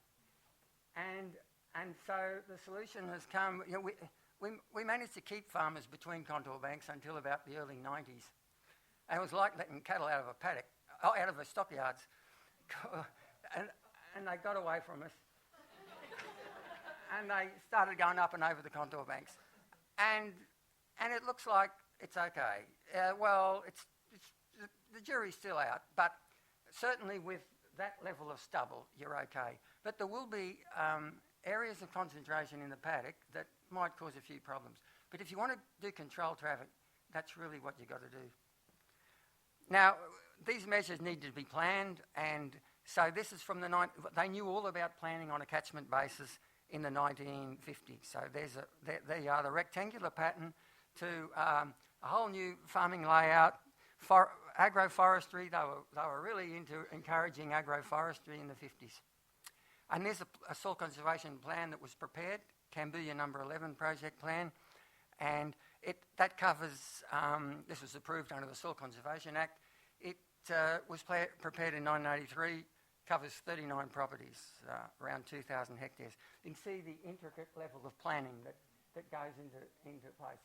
And so the solution has come. We managed to keep farmers between contour banks until about the early 90s. And it was like letting cattle out of a paddock, out of a stockyards. And they got away from us. And they started going up and over the contour banks. And it looks like it's okay. The jury's still out, but certainly with that level of stubble, you're okay. But there will be areas of concentration in the paddock that might cause a few problems. But if you want to do controlled traffic, that's really what you've got to do. Now, these measures need to be planned, and so this is from they knew all about planning on a catchment basis in the 1950s. So there you are, the rectangular pattern to a whole new farming layout. Agroforestry, they were really into encouraging agroforestry in the 50s. And there's a soil conservation plan that was prepared, Cambodia number 11 project plan, and that covers, this was approved under the Soil Conservation Act. It was prepared in 1983, covers 39 properties, around 2,000 hectares. You can see the intricate level of planning that goes into place.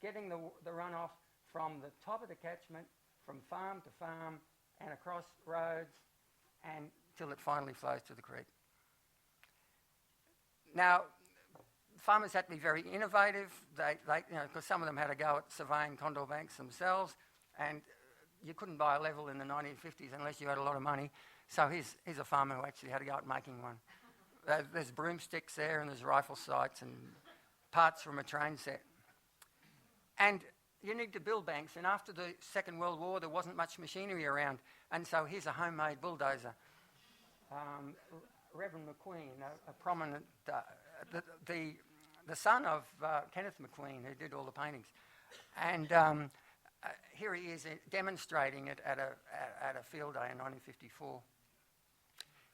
Getting the runoff from the top of the catchment, from farm to farm, and across roads, and till it finally flows to the creek. Now, farmers had to be very innovative. They because some of them had to go at surveying contour banks themselves, and you couldn't buy a level in the 1950s unless you had a lot of money. So here's a farmer who actually had to go out making one. There's broomsticks there, and there's rifle sights and parts from a train set. And you need to build banks, and after the Second World War, there wasn't much machinery around, and so here's a homemade bulldozer. Reverend McQueen, a prominent, the son of Kenneth McQueen, who did all the paintings, and here he is demonstrating it at a field day in 1954.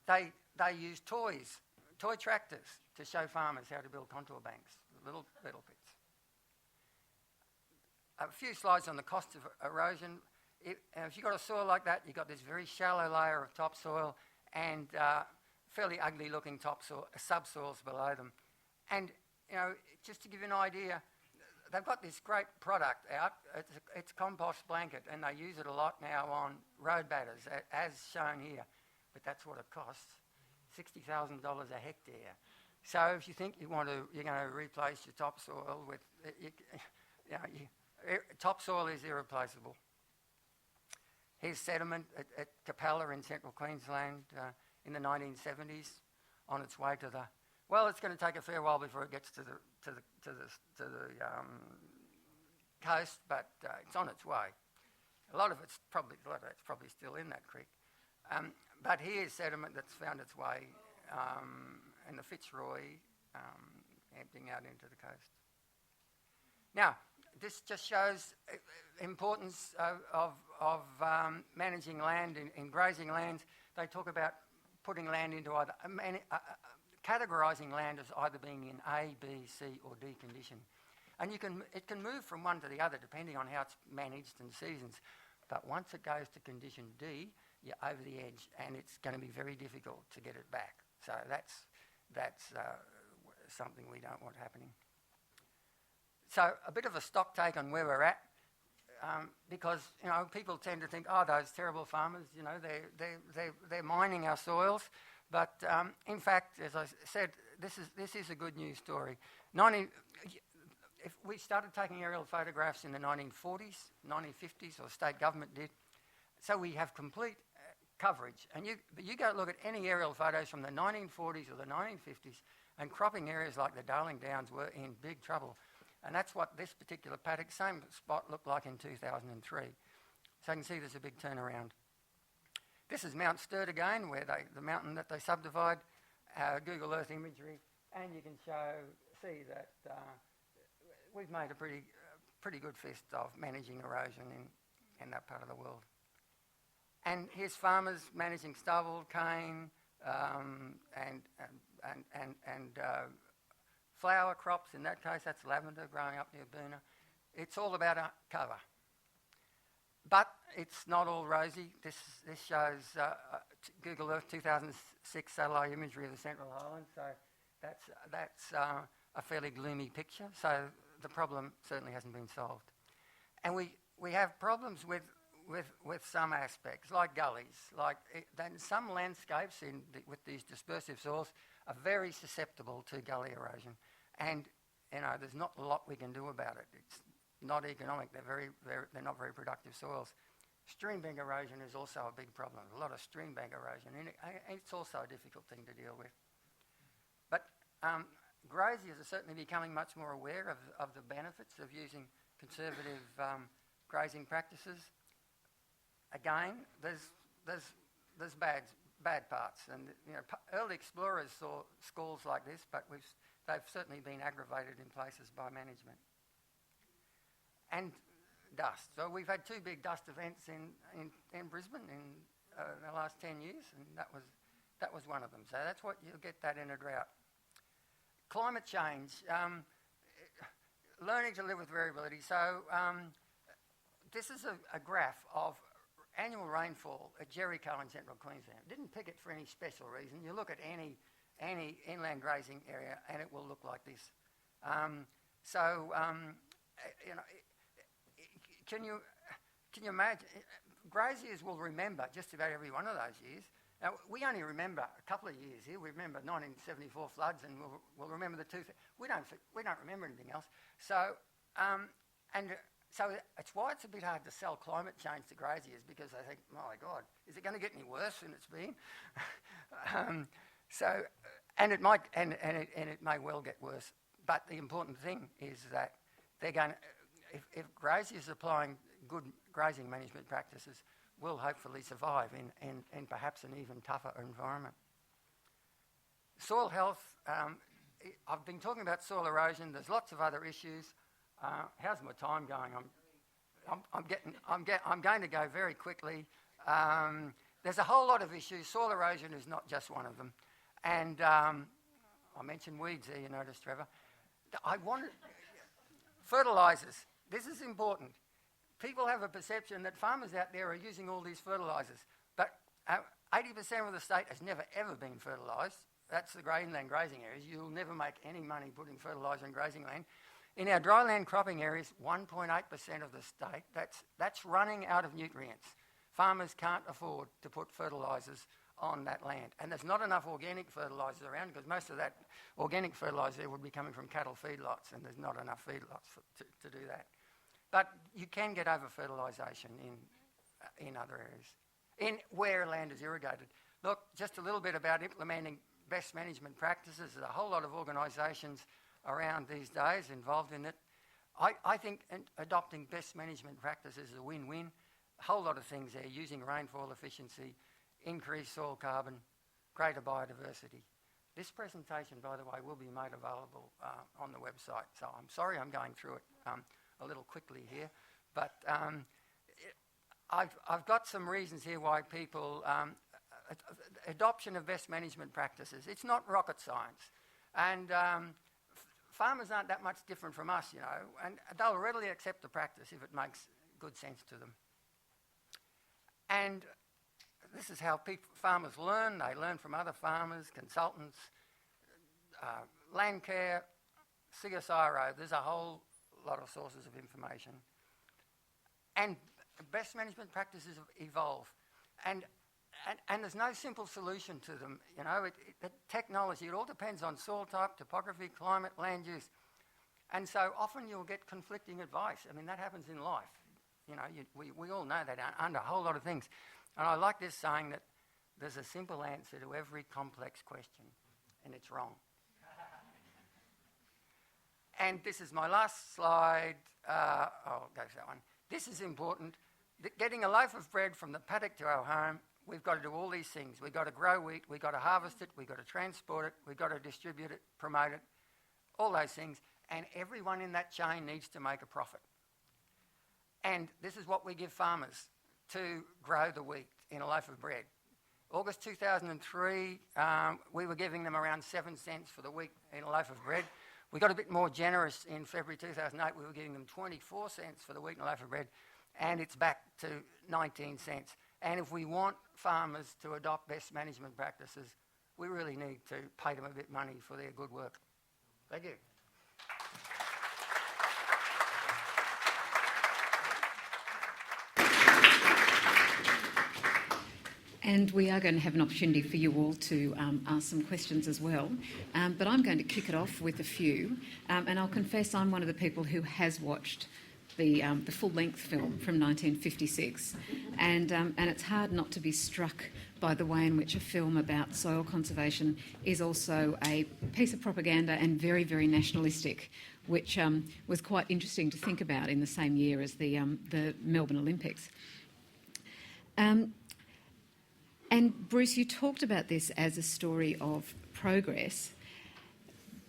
They used toy tractors to show farmers how to build contour banks, little bits. A few slides on the cost of erosion. If you've got a soil like that, you've got this very shallow layer of topsoil and fairly ugly-looking subsoils below them. And, just to give you an idea, they've got this great product out. It's a compost blanket, and they use it a lot now on road batters, as shown here. But that's what it costs, $60,000 a hectare. So if you think you're going to replace your topsoil with, topsoil is irreplaceable. Here's sediment at Capella in central Queensland in the 1970s, on its way to the. Well, it's going to take a fair while before it gets to the coast, but it's on its way. A lot of it's probably still in that creek. But here's sediment that's found its way in the Fitzroy, emptying out into the coast. Now, this just shows the importance of managing land in grazing lands. They talk about putting land into either, categorising land as either being in A, B, C or D condition. And it can move from one to the other depending on how it's managed and seasons. But once it goes to condition D, you're over the edge, and it's going to be very difficult to get it back. So that's something we don't want happening. So a bit of a stock take on where we're at, because people tend to think, oh, those terrible farmers, they're mining our soils. But in fact, as I said, this is a good news story. If we started taking aerial photographs in the 1940s, 1950s, or state government did, so we have complete coverage. And you go look at any aerial photos from the 1940s or the 1950s, and cropping areas like the Darling Downs were in big trouble. And that's what this particular paddock, same spot, looked like in 2003. So you can see there's a big turnaround. This is Mount Sturt again, where the mountain that they subdivide, Google Earth imagery, and you can see that we've made a pretty good fist of managing erosion in that part of the world. And here's farmers managing stubble, cane, and flower crops. In that case, that's lavender growing up near Boona. It's all about cover. But it's not all rosy. This shows Google Earth 2006 satellite imagery of the Central Highlands. So that's a fairly gloomy picture. So the problem certainly hasn't been solved. And we have problems with some aspects, like gullies. Then some landscapes with these dispersive soils are very susceptible to gully erosion. And there's not a lot we can do about it. It's not economic. They're not very productive soils. Stream bank erosion is also a big problem. A lot of stream bank erosion, and it's also a difficult thing to deal with. But graziers are certainly becoming much more aware of the benefits of using conservative grazing practices. Again, there's bad parts. And early explorers saw schools like this, but they've certainly been aggravated in places by management. And dust. So we've had 2 big dust events in Brisbane in the last 10 years, and that was one of them. So that's what you'll get that in a drought. Climate change, learning to live with variability. So this is a graph of annual rainfall at Jericho in central Queensland. Didn't pick it for any special reason. You look at any inland grazing area and it will look like this. Can you imagine? Graziers will remember just about every one of those years. Now, we only remember a couple of years here. We remember 1974 floods, and we'll remember the we don't remember anything else. So, so it's why it's a bit hard to sell climate change to graziers, because they think, my God, is it going to get any worse than it's been? And it might, and it may well get worse. But the important thing is that they're going. If graziers applying good grazing management practices, will hopefully survive in perhaps an even tougher environment. Soil health, I've been talking about soil erosion. There's lots of other issues. How's my time going? I'm going to go very quickly. There's a whole lot of issues. Soil erosion is not just one of them. And I mentioned weeds there, you noticed, Trevor. Fertilisers. This is important. People have a perception that farmers out there are using all these fertilisers, but 80% of the state has never ever been fertilised. That's the inland grazing areas. You'll never make any money putting fertiliser in grazing land. In our dryland cropping areas, 1.8% of the state, that's running out of nutrients. Farmers can't afford to put fertilisers on that land. And there's not enough organic fertilisers around, because most of that organic fertiliser would be coming from cattle feedlots, and there's not enough feedlots to do that. But you can get over-fertilisation in other areas, where land is irrigated. Look, just a little bit about implementing best management practices. There's a whole lot of organisations around these days involved in it. I think adopting best management practices is a win-win. A whole lot of things there, using rainfall efficiency, increased soil carbon, greater biodiversity. This presentation, by the way, will be made available on the website. So I'm sorry I'm going through it a little quickly here, but I've got some reasons here why people adoption of best management practices. It's not rocket science, and farmers aren't that much different from us, and they'll readily accept the practice if it makes good sense to them. And this is how farmers learn. They learn from other farmers, consultants, land care, CSIRO. There's a whole lot of sources of information. And best management practices evolve. And there's no simple solution to them. The technology, it all depends on soil type, topography, climate, land use. And so often you'll get conflicting advice. I mean, that happens in life. We all know that under a whole lot of things. And I like this saying that there's a simple answer to every complex question, and it's wrong. And this is my last slide. I'll go to that one. This is important. Getting a loaf of bread from the paddock to our home, we've got to do all these things. We've got to grow wheat, we've got to harvest it, we've got to transport it, we've got to distribute it, promote it, all those things. And everyone in that chain needs to make a profit. And this is what we give farmers to grow the wheat in a loaf of bread. August 2003, we were giving them around 7 cents for the wheat in a loaf of bread. We got a bit more generous in February 2008. We were giving them 24 cents for the wheat in a loaf of bread, and it's back to 19 cents. And if we want farmers to adopt best management practices, we really need to pay them a bit of money for their good work. Thank you. And we are going to have an opportunity for you all to ask some questions as well. But I'm going to kick it off with a few. And I'll confess I'm one of the people who has watched the full-length film from 1956. And it's hard not to be struck by the way in which a film about soil conservation is also a piece of propaganda and very, very nationalistic, which was quite interesting to think about in the same year as the Melbourne Olympics. And Bruce, you talked about this as a story of progress,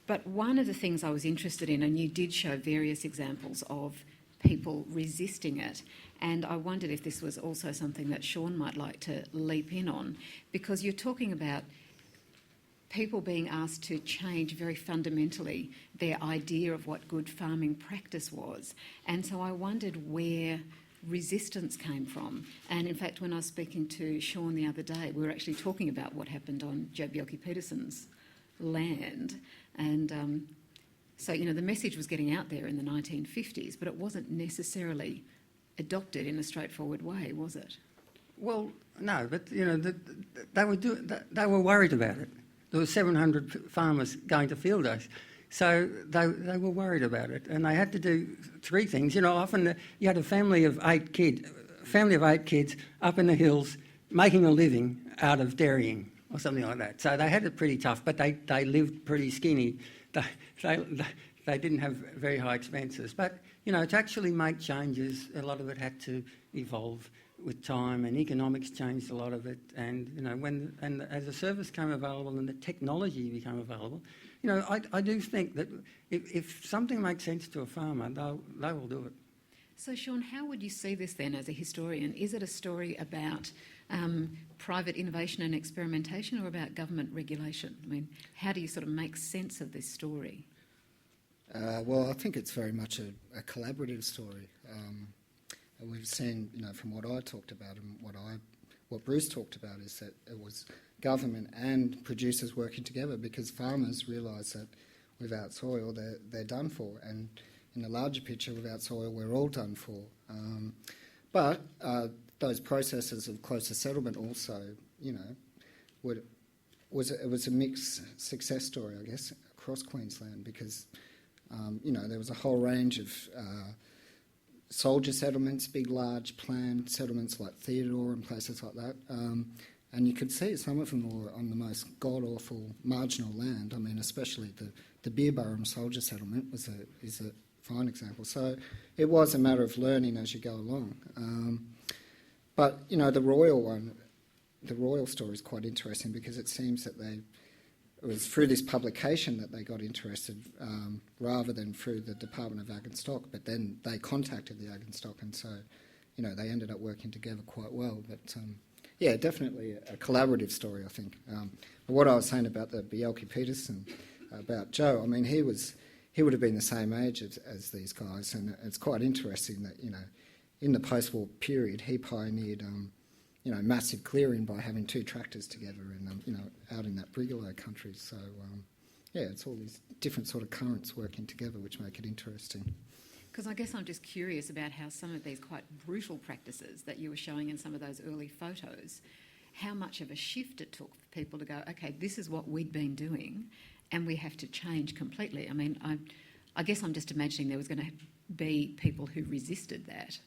but one of the things I was interested in, and you did show various examples of people resisting it, and I wondered if this was also something that Sean might like to leap in on, because you're talking about people being asked to change very fundamentally their idea of what good farming practice was. And so I wondered where resistance came from. And in fact, when I was speaking to Sean the other day, we were actually talking about what happened on Joe Bjelke-Petersen's land. And so, you know, the message was getting out there in the 1950s, but it wasn't necessarily adopted in a straightforward way, was it? Well, no, but, you know, they were worried about it. There were 700 farmers going to field days. So they were worried about it, and they had to do three things. You know, often you had a family of 8 kids up in the hills making a living out of dairying or something like that. So they had it pretty tough, but they lived pretty skinny. They didn't have very high expenses. But, you know, to actually make changes, a lot of it had to evolve with time, and economics changed a lot of it. And, you know, as the service came available and the technology became available, you know, I do think that if something makes sense to a farmer, they will do it. So, Sean, how would you see this then as a historian? Is it a story about private innovation and experimentation, or about government regulation? I mean, how do you sort of make sense of this story? Well, I think it's very much a collaborative story. We've seen, you know, from what I talked about and what Bruce talked about, is that it was government and producers working together, because farmers realise that without soil they're done for, and in the larger picture, without soil we're all done for. But those processes of closer settlement also, you know, it was a mixed success story, I guess, across Queensland, because you know, there was a whole range of soldier settlements, big, large, planned settlements like Theodore and places like that. And you could see some of them were on the most god-awful marginal land. I mean, especially the Beerburrum soldier settlement is a fine example. So it was a matter of learning as you go along. But, you know, the royal story is quite interesting, because it seems that it was through this publication that they got interested, rather than through the Department of Ag and Stock. But then they contacted the Ag and Stock, and so, you know, they ended up working together quite well. But yeah, definitely a collaborative story, I think. But what I was saying about the Bjelke-Petersen, about Joe, I mean, he would have been the same age as these guys, and it's quite interesting that, you know, in the post-war period, he pioneered you know, massive clearing by having 2 tractors together and, you know, out in that Brigalow country. So, yeah, it's all these different sort of currents working together which make it interesting. Because I guess I'm just curious about how some of these quite brutal practices that you were showing in some of those early photos, how much of a shift it took for people to go, okay, this is what we'd been doing and we have to change completely. I mean, I guess I'm just imagining there was going to be people who resisted that.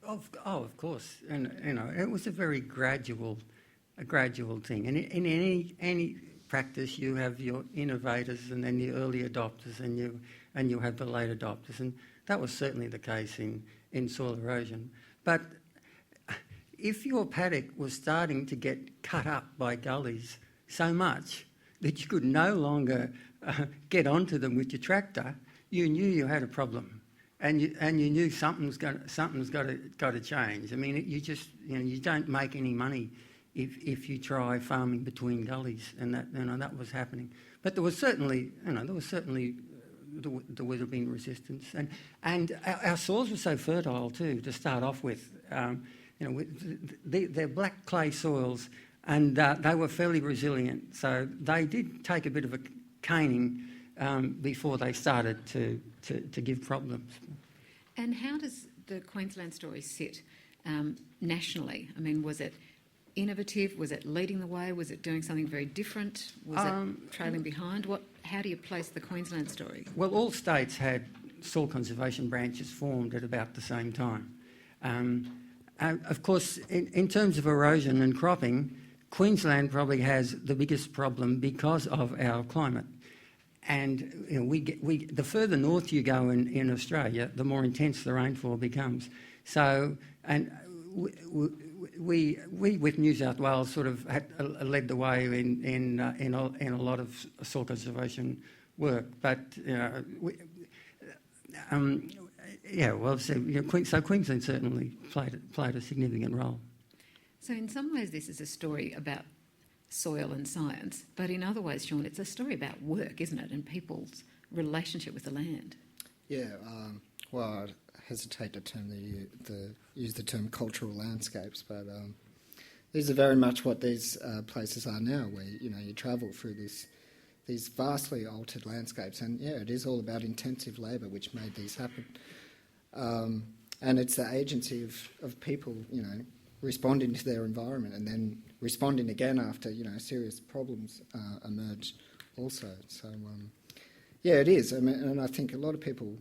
Of course, and, you know, it was a very gradual thing. And in any practice, you have your innovators and then the early adopters, and you have the late adopters, and that was certainly the case in soil erosion. But if your paddock was starting to get cut up by gullies so much that you could no longer get onto them with your tractor, you knew you had a problem. And you knew something's got to change. I mean, you don't make any money if you try farming between gullies, and that was happening. But there would have been resistance, and our soils were so fertile too to start off with. They're black clay soils, and they were fairly resilient. So they did take a bit of a caning before they started to give problems. And how does the Queensland story sit nationally? I mean, was it innovative? Was it leading the way? Was it doing something very different? Was it trailing behind? How do you place the Queensland story? Well, all states had soil conservation branches formed at about the same time. Of course, in terms of erosion and cropping, Queensland probably has the biggest problem because of our climate. And, you know, the further north you go in Australia, the more intense the rainfall becomes. So, and we with New South Wales sort of had led the way in a lot of soil conservation work, but so Queensland certainly played a significant role. So in some ways this is a story about soil and science, but in other ways, Sean, it's a story about work, isn't it, and people's relationship with the land. Yeah, well, I hesitate to use the term cultural landscapes, but these are very much what these places are now, where you travel through these vastly altered landscapes, and it is all about intensive labour which made these happen, and it's the agency of people, responding to their environment and then responding again after serious problems emerge also. So it is. I mean, and I think a lot of people,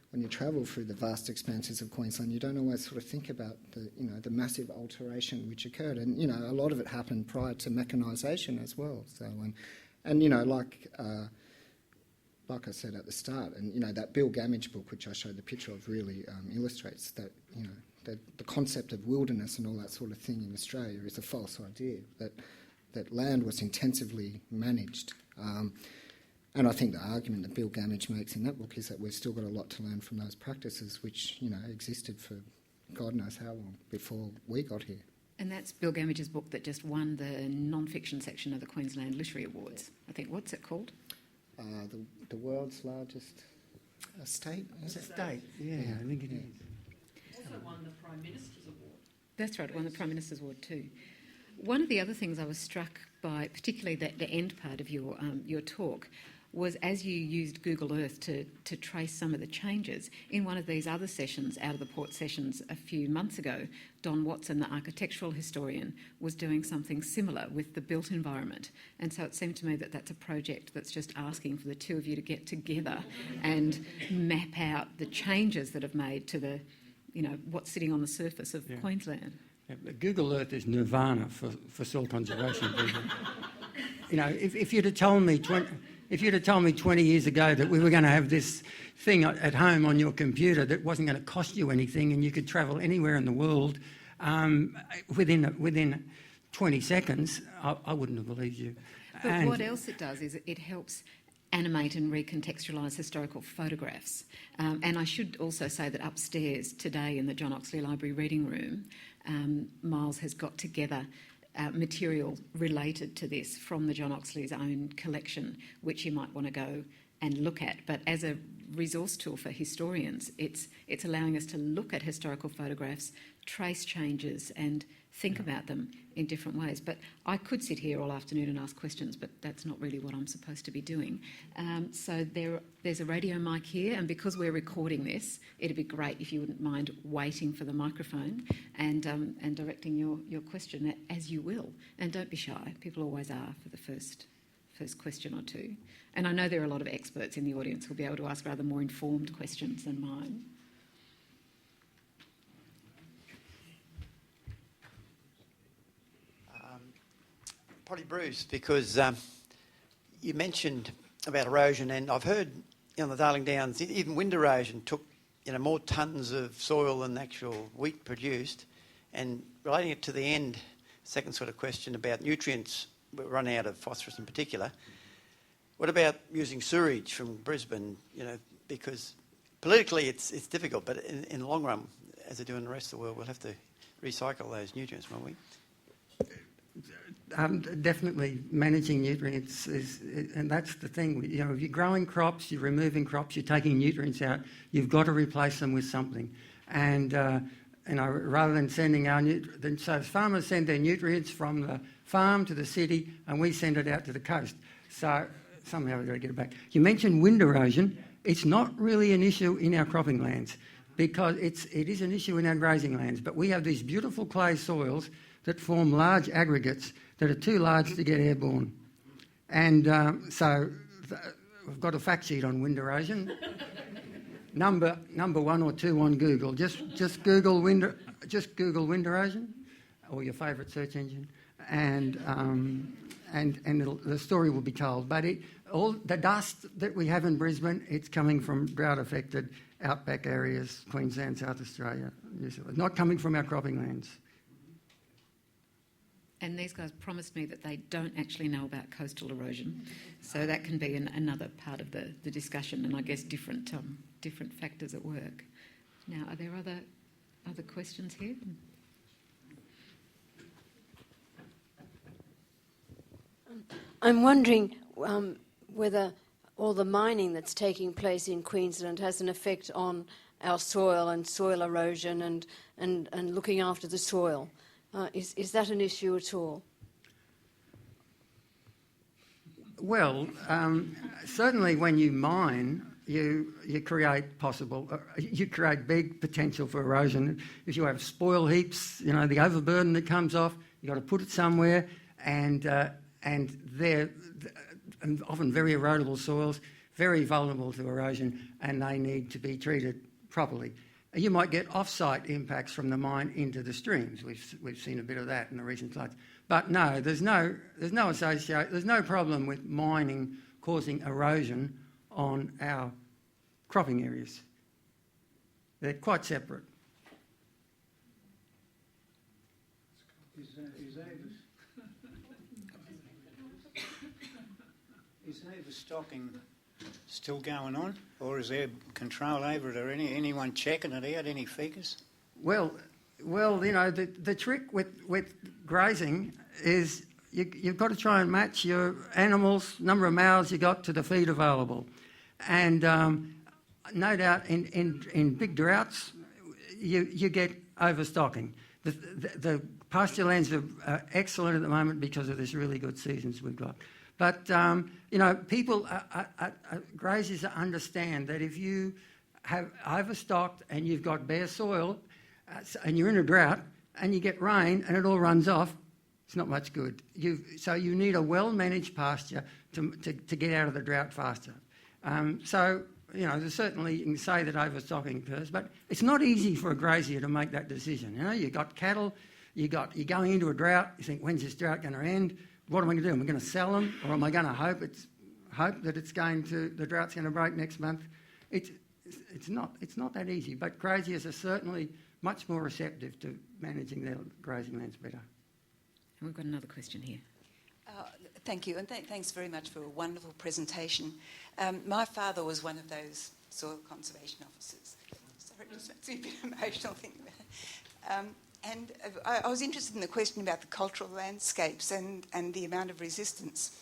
when you travel through the vast expanses of Queensland, you don't always sort of think about the massive alteration which occurred, and a lot of it happened prior to mechanisation as well. So like I said at the start, and that Bill Gammage book which I showed the picture of really illustrates that the concept of wilderness and all that sort of thing in Australia is a false idea, that land was intensively managed. And I think the argument that Bill Gammage makes in that book is that we've still got a lot to learn from those practices which existed for God knows how long before we got here. And that's Bill Gammage's book that just won the non-fiction section of the Queensland Literary Awards. I think, what's it called? The world's largest estate. Estate, yeah, I think it is. Also won the Prime Minister's Award. That's right, it won the Prime Minister's Award too. One of the other things I was struck by, particularly the end part of your talk, was as you used Google Earth to trace some of the changes. In one of these other sessions, Out of the Port sessions a few months ago, Don Watson, the architectural historian, was doing something similar with the built environment. And so it seemed to me that that's a project that's just asking for the two of you to get together and map out the changes that have made to the, what's sitting on the surface of Queensland. Yeah, Google Earth is nirvana for soil conservation people. If you'd have told me 20 years ago that we were going to have this thing at home on your computer that wasn't going to cost you anything and you could travel anywhere in the world within 20 seconds, I wouldn't have believed you. But what else it does is it helps animate and recontextualise historical photographs. And I should also say that upstairs today in the John Oxley Library reading room, Miles has got together material related to this from the John Oxley's own collection, which you might want to go and look at. But as a resource tool for historians, it's allowing us to look at historical photographs, trace changes and think about them in different ways. But I could sit here all afternoon and ask questions, but that's not really what I'm supposed to be doing. So there's a radio mic here, and because we're recording this, it'd be great if you wouldn't mind waiting for the microphone and directing your question as you will. And don't be shy. People always are for the first question or two. And I know there are a lot of experts in the audience who'll be able to ask rather more informed questions than mine. Probably Bruce, because you mentioned about erosion, and I've heard on the Darling Downs, even wind erosion took more tonnes of soil than the actual wheat produced. And relating it to the end, second sort of question about nutrients, we run out of phosphorus in particular. What about using sewage from Brisbane? Because politically it's difficult, but in the long run, as they do in the rest of the world, we'll have to recycle those nutrients, won't we? Definitely managing nutrients and that's the thing. If you're growing crops, you're removing crops, you're taking nutrients out, you've got to replace them with something. And rather than sending so farmers send their nutrients from the farm to the city, and we send it out to the coast. So somehow we've got to get it back. You mentioned wind erosion. It's not really an issue in our cropping lands because it is an issue in our grazing lands. But we have these beautiful clay soils that form large aggregates that are too large to get airborne. And so we've got a fact sheet on wind erosion. number 1 or 2 on Google. Just Google wind erosion, or your favourite search engine, and the story will be told. But all the dust that we have in Brisbane, it's coming from drought-affected outback areas, Queensland, South Australia, New Zealand. Not coming from our cropping lands. And these guys promised me that they don't actually know about coastal erosion, so that can be another part of the discussion, and I guess different factors at work. Now, are there other questions here? I'm wondering whether all the mining that's taking place in Queensland has an effect on our soil and soil erosion and looking after the soil. Is that an issue at all? Well, certainly when you mine, you create you create big potential for erosion. If you have spoil heaps, the overburden that comes off, you've got to put it somewhere, and they're often very erodible soils, very vulnerable to erosion, and they need to be treated properly. You might get off-site impacts from the mine into the streams. We've seen a bit of that in the recent floods. But no, there's no problem with mining causing erosion on our cropping areas. They're quite separate. Is overstocking still going on, or is there control over it, or anyone checking it out? Any figures? Well, the trick with grazing is you've got to try and match your animals, number of mouths you got, to the feed available, and no doubt in big droughts you get overstocking. The pasture lands are excellent at the moment because of this really good seasons we've got. But, people, graziers understand that if you have overstocked and you've got bare soil and you're in a drought and you get rain and it all runs off, it's not much good. So you need a well-managed pasture to get out of the drought faster. There's certainly, you can say that overstocking occurs, but it's not easy for a grazier to make that decision. You've got cattle, you're going into a drought, you think, when's this drought going to end? What am I going to do? Am I going to sell them, or am I going to hope that the drought's going to break next month? It's not that easy. But graziers are certainly much more receptive to managing their grazing lands better. And we've got another question here. Thank you, and thanks very much for a wonderful presentation. My father was one of those soil conservation officers. Sorry, it just makes me a bit emotional thinking about it. And I was interested in the question about the cultural landscapes and the amount of resistance.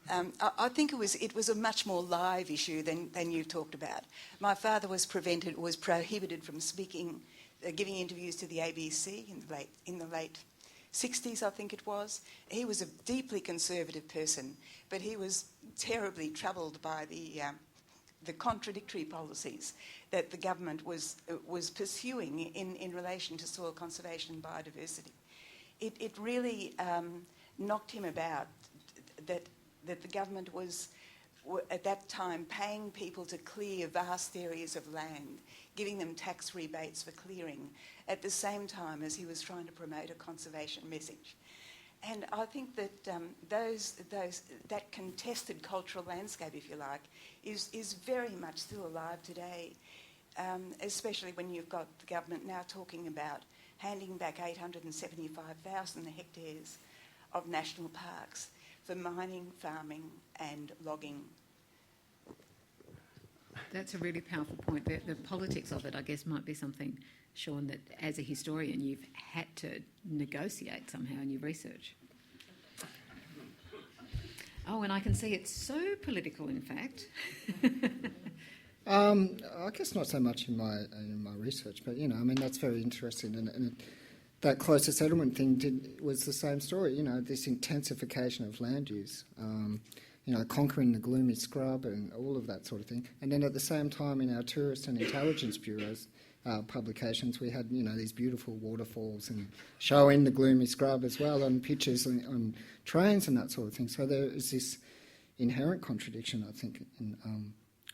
I think it was a much more live issue than you talked about. My father was prohibited from speaking, giving interviews to the ABC in the late 60s, I think it was. He was a deeply conservative person, but he was terribly troubled by the contradictory policies that the government was pursuing in relation to soil conservation and biodiversity. It really knocked him about that the government was at that time paying people to clear vast areas of land, giving them tax rebates for clearing, at the same time as he was trying to promote a conservation message. And I think that that contested cultural landscape, if you like, is very much still alive today, especially when you've got the government now talking about handing back 875,000 hectares of national parks for mining, farming and logging. That's a really powerful point. The politics of it, I guess, might be something, Sean, that as a historian you've had to negotiate somehow in your research. Oh, and I can see it's so political, in fact. I guess not so much in my research, but that's very interesting. And that closer settlement thing was the same story. This intensification of land use. Conquering the gloomy scrub and all of that sort of thing. And then at the same time, in our tourist and intelligence bureaus publications, we had these beautiful waterfalls and showing the gloomy scrub as well on pictures on trains and that sort of thing. So there is this inherent contradiction, I think, in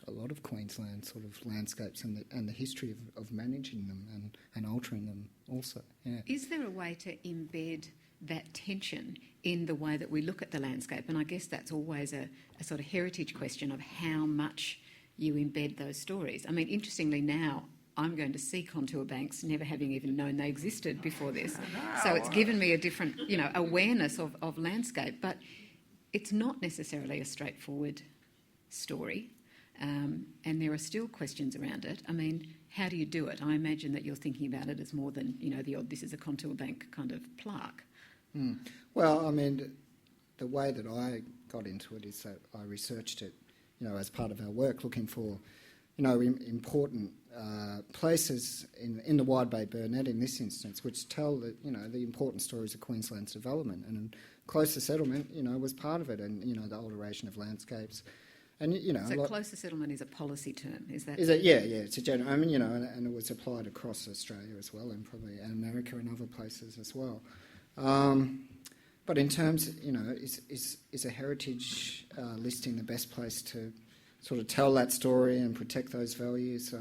a lot of Queensland sort of landscapes and the history of managing them and altering them also. Yeah. Is there a way to embed that tension in the way that we look at the landscape? And I guess that's always a sort of heritage question of how much you embed those stories. I mean, interestingly now, I'm going to see contour banks, never having even known they existed before this. So it's given me a different, awareness of landscape. But it's not necessarily a straightforward story, and there are still questions around it. I mean, how do you do it? I imagine that you're thinking about it as more than, the odd, this is a contour bank kind of plaque. Well, I mean, the way that I got into it is that I researched it, as part of our work, looking for, important places in the Wide Bay Burnett in this instance, which tell the, the important stories of Queensland's development. And closer settlement, was part of it, and, the alteration of landscapes. And, So closer settlement is a policy term, is that? Is it? Yeah, it's a general, and it was applied across Australia as well, and probably America and other places as well. But in terms, is a heritage listing the best place to sort of tell that story and protect those values?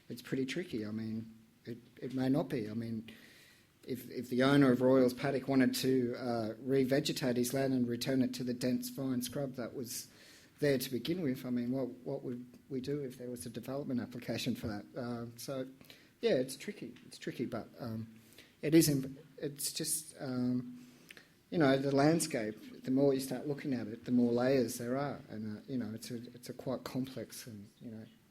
It's pretty tricky. I mean, it may not be. I mean, if the owner of Royals Paddock wanted to revegetate his land and return it to the dense vine scrub that was there to begin with, I mean, what would we do if there was a development application for that? So, yeah, it's tricky. It's tricky, but it is. It's just, the landscape. The more you start looking at it, the more layers there are, and it's a quite complex and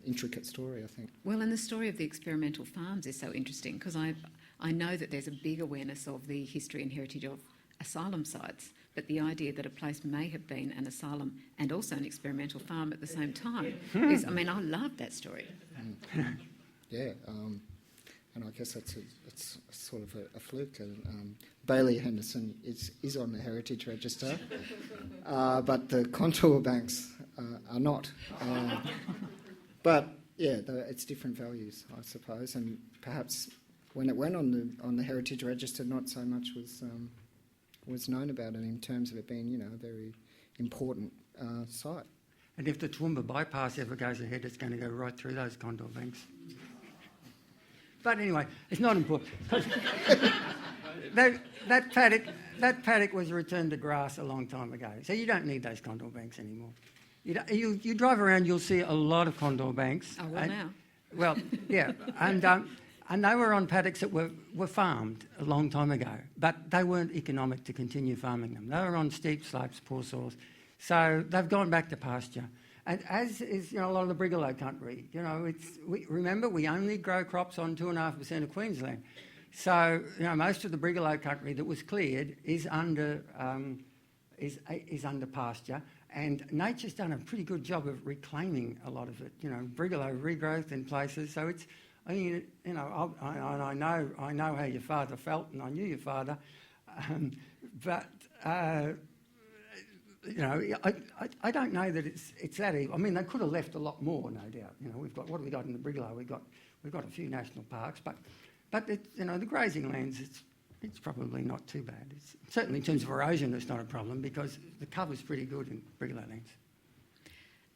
intricate story, I think. Well, and the story of the experimental farms is so interesting because I know that there's a big awareness of the history and heritage of asylum sites, but the idea that a place may have been an asylum and also an experimental farm at the same time is, I love that story. Yeah, and I guess it's sort of a fluke. And Bailey Henderson is on the Heritage Register, but the contour banks are not. But yeah, it's different values, I suppose, and perhaps when it went on the Heritage Register, not so much was known about it in terms of it being, a very important site. And if the Toowoomba bypass ever goes ahead, it's going to go right through those contour banks. But anyway, it's not important. that paddock was returned to grass a long time ago, so you don't need those contour banks anymore. You drive around, you'll see a lot of contour banks. Oh, well, now. Well, yeah, and they were on paddocks that were farmed a long time ago, but they weren't economic to continue farming them. They were on steep slopes, poor soils, so they've gone back to pasture. And as is, a lot of the Brigalow country, remember we only grow crops on 2.5% of Queensland. So, most of the Brigalow country that was cleared is under pasture, and nature's done a pretty good job of reclaiming a lot of it. Brigalow regrowth in places. So it's, I know how your father felt, and I knew your father, but. I don't know that it's that evil. I mean, they could have left a lot more, no doubt. We've got, what have we got in the Brigalow? We've got a few national parks, but it's, the grazing lands, it's probably not too bad. It's certainly in terms of erosion, it's not a problem because the cover's pretty good in Brigalow lands.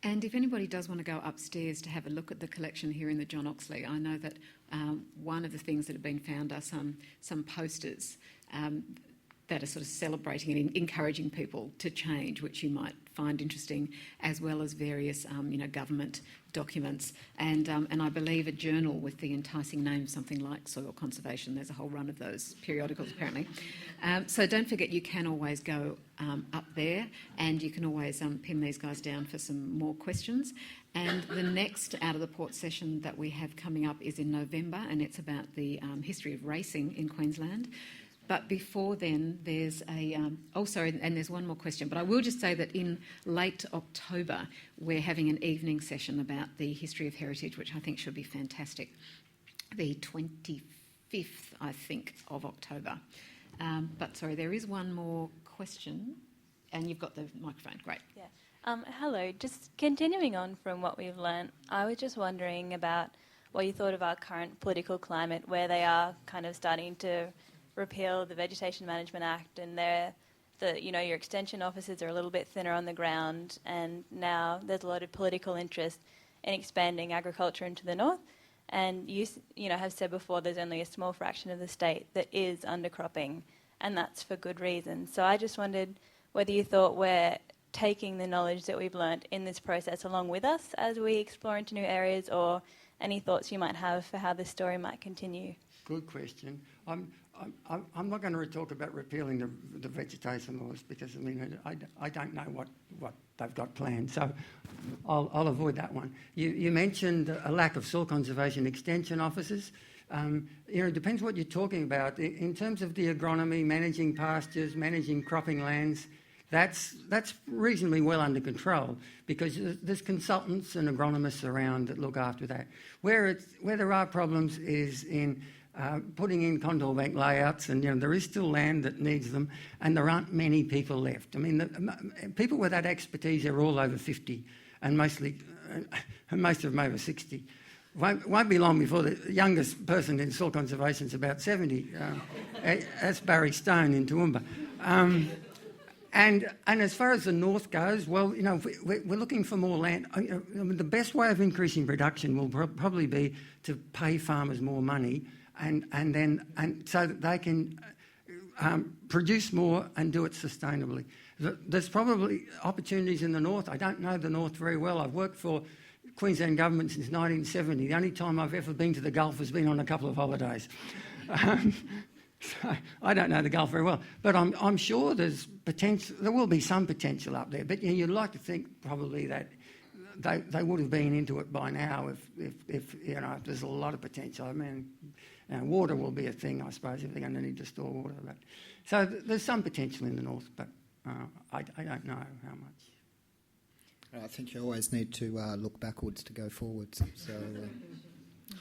And if anybody does want to go upstairs to have a look at the collection here in the John Oxley, I know that one of the things that have been found are some posters that are sort of celebrating and encouraging people to change, which you might find interesting, as well as various, government documents, and I believe a journal with the enticing name, something like Soil Conservation. There's a whole run of those periodicals, apparently. So don't forget, you can always go up there, and you can always pin these guys down for some more questions. And the next Out of the Port session that we have coming up is in November, and it's about the history of racing in Queensland. But before then, there's and there's one more question. But I will just say that in late October, we're having an evening session about the history of heritage, which I think should be fantastic. The 25th, I think, of October. But sorry, there is one more question. And you've got the microphone. Great. Yeah. Hello. Just continuing on from what we've learnt, I was just wondering about what you thought of our current political climate, where they are kind of starting to repeal the Vegetation Management Act, and your extension officers are a little bit thinner on the ground, and now there's a lot of political interest in expanding agriculture into the north. And you have said before there's only a small fraction of the state that is undercropping, and that's for good reason. So I just wondered whether you thought we're taking the knowledge that we've learnt in this process along with us as we explore into new areas, or any thoughts you might have for how this story might continue. Good question. I'm not going to talk about repealing the vegetation laws because I don't know what they've got planned, so I'll avoid that one. You mentioned a lack of soil conservation extension officers. It depends what you're talking about. In terms of the agronomy, managing pastures, managing cropping lands, that's reasonably well under control because there's consultants and agronomists around that look after that. Where there are problems is in putting in contour bank layouts, and there is still land that needs them, and there aren't many people left. I mean, people with that expertise are all over 50, and most of them over 60. Won't be long before the youngest person in soil conservation is about 70. That's Barry Stone in Toowoomba. And as far as the north goes, well, we're looking for more land. The best way of increasing production will probably be to pay farmers more money, and so that they can produce more and do it sustainably. There's probably opportunities in the north. I don't know the north very well. I've worked for Queensland government since 1970. The only time I've ever been to the Gulf has been on a couple of holidays. So I don't know the Gulf very well, but I'm sure there's potential. There will be some potential up there, but you'd like to think probably that they would have been into it by now if there's a lot of potential. I mean, water will be a thing, I suppose, if they're going to need to store water. But so there's some potential in the north, but I don't know how much. I think you always need to look backwards to go forwards. So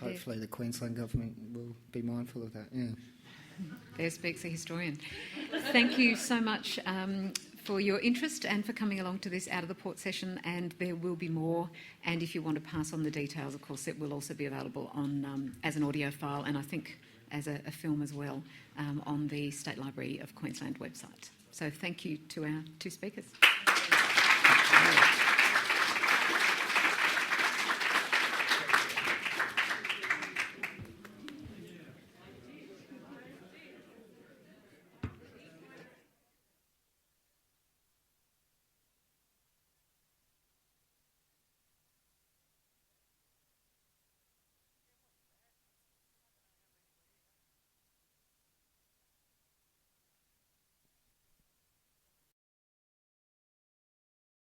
hopefully the Queensland government will be mindful of that. Yeah. There speaks a historian. Thank you so much for your interest and for coming along to this Out of the Port session, and there will be more. And if you want to pass on the details, of course, it will also be available on as an audio file and I think as a film as well on the State Library of Queensland website. So thank you to our two speakers.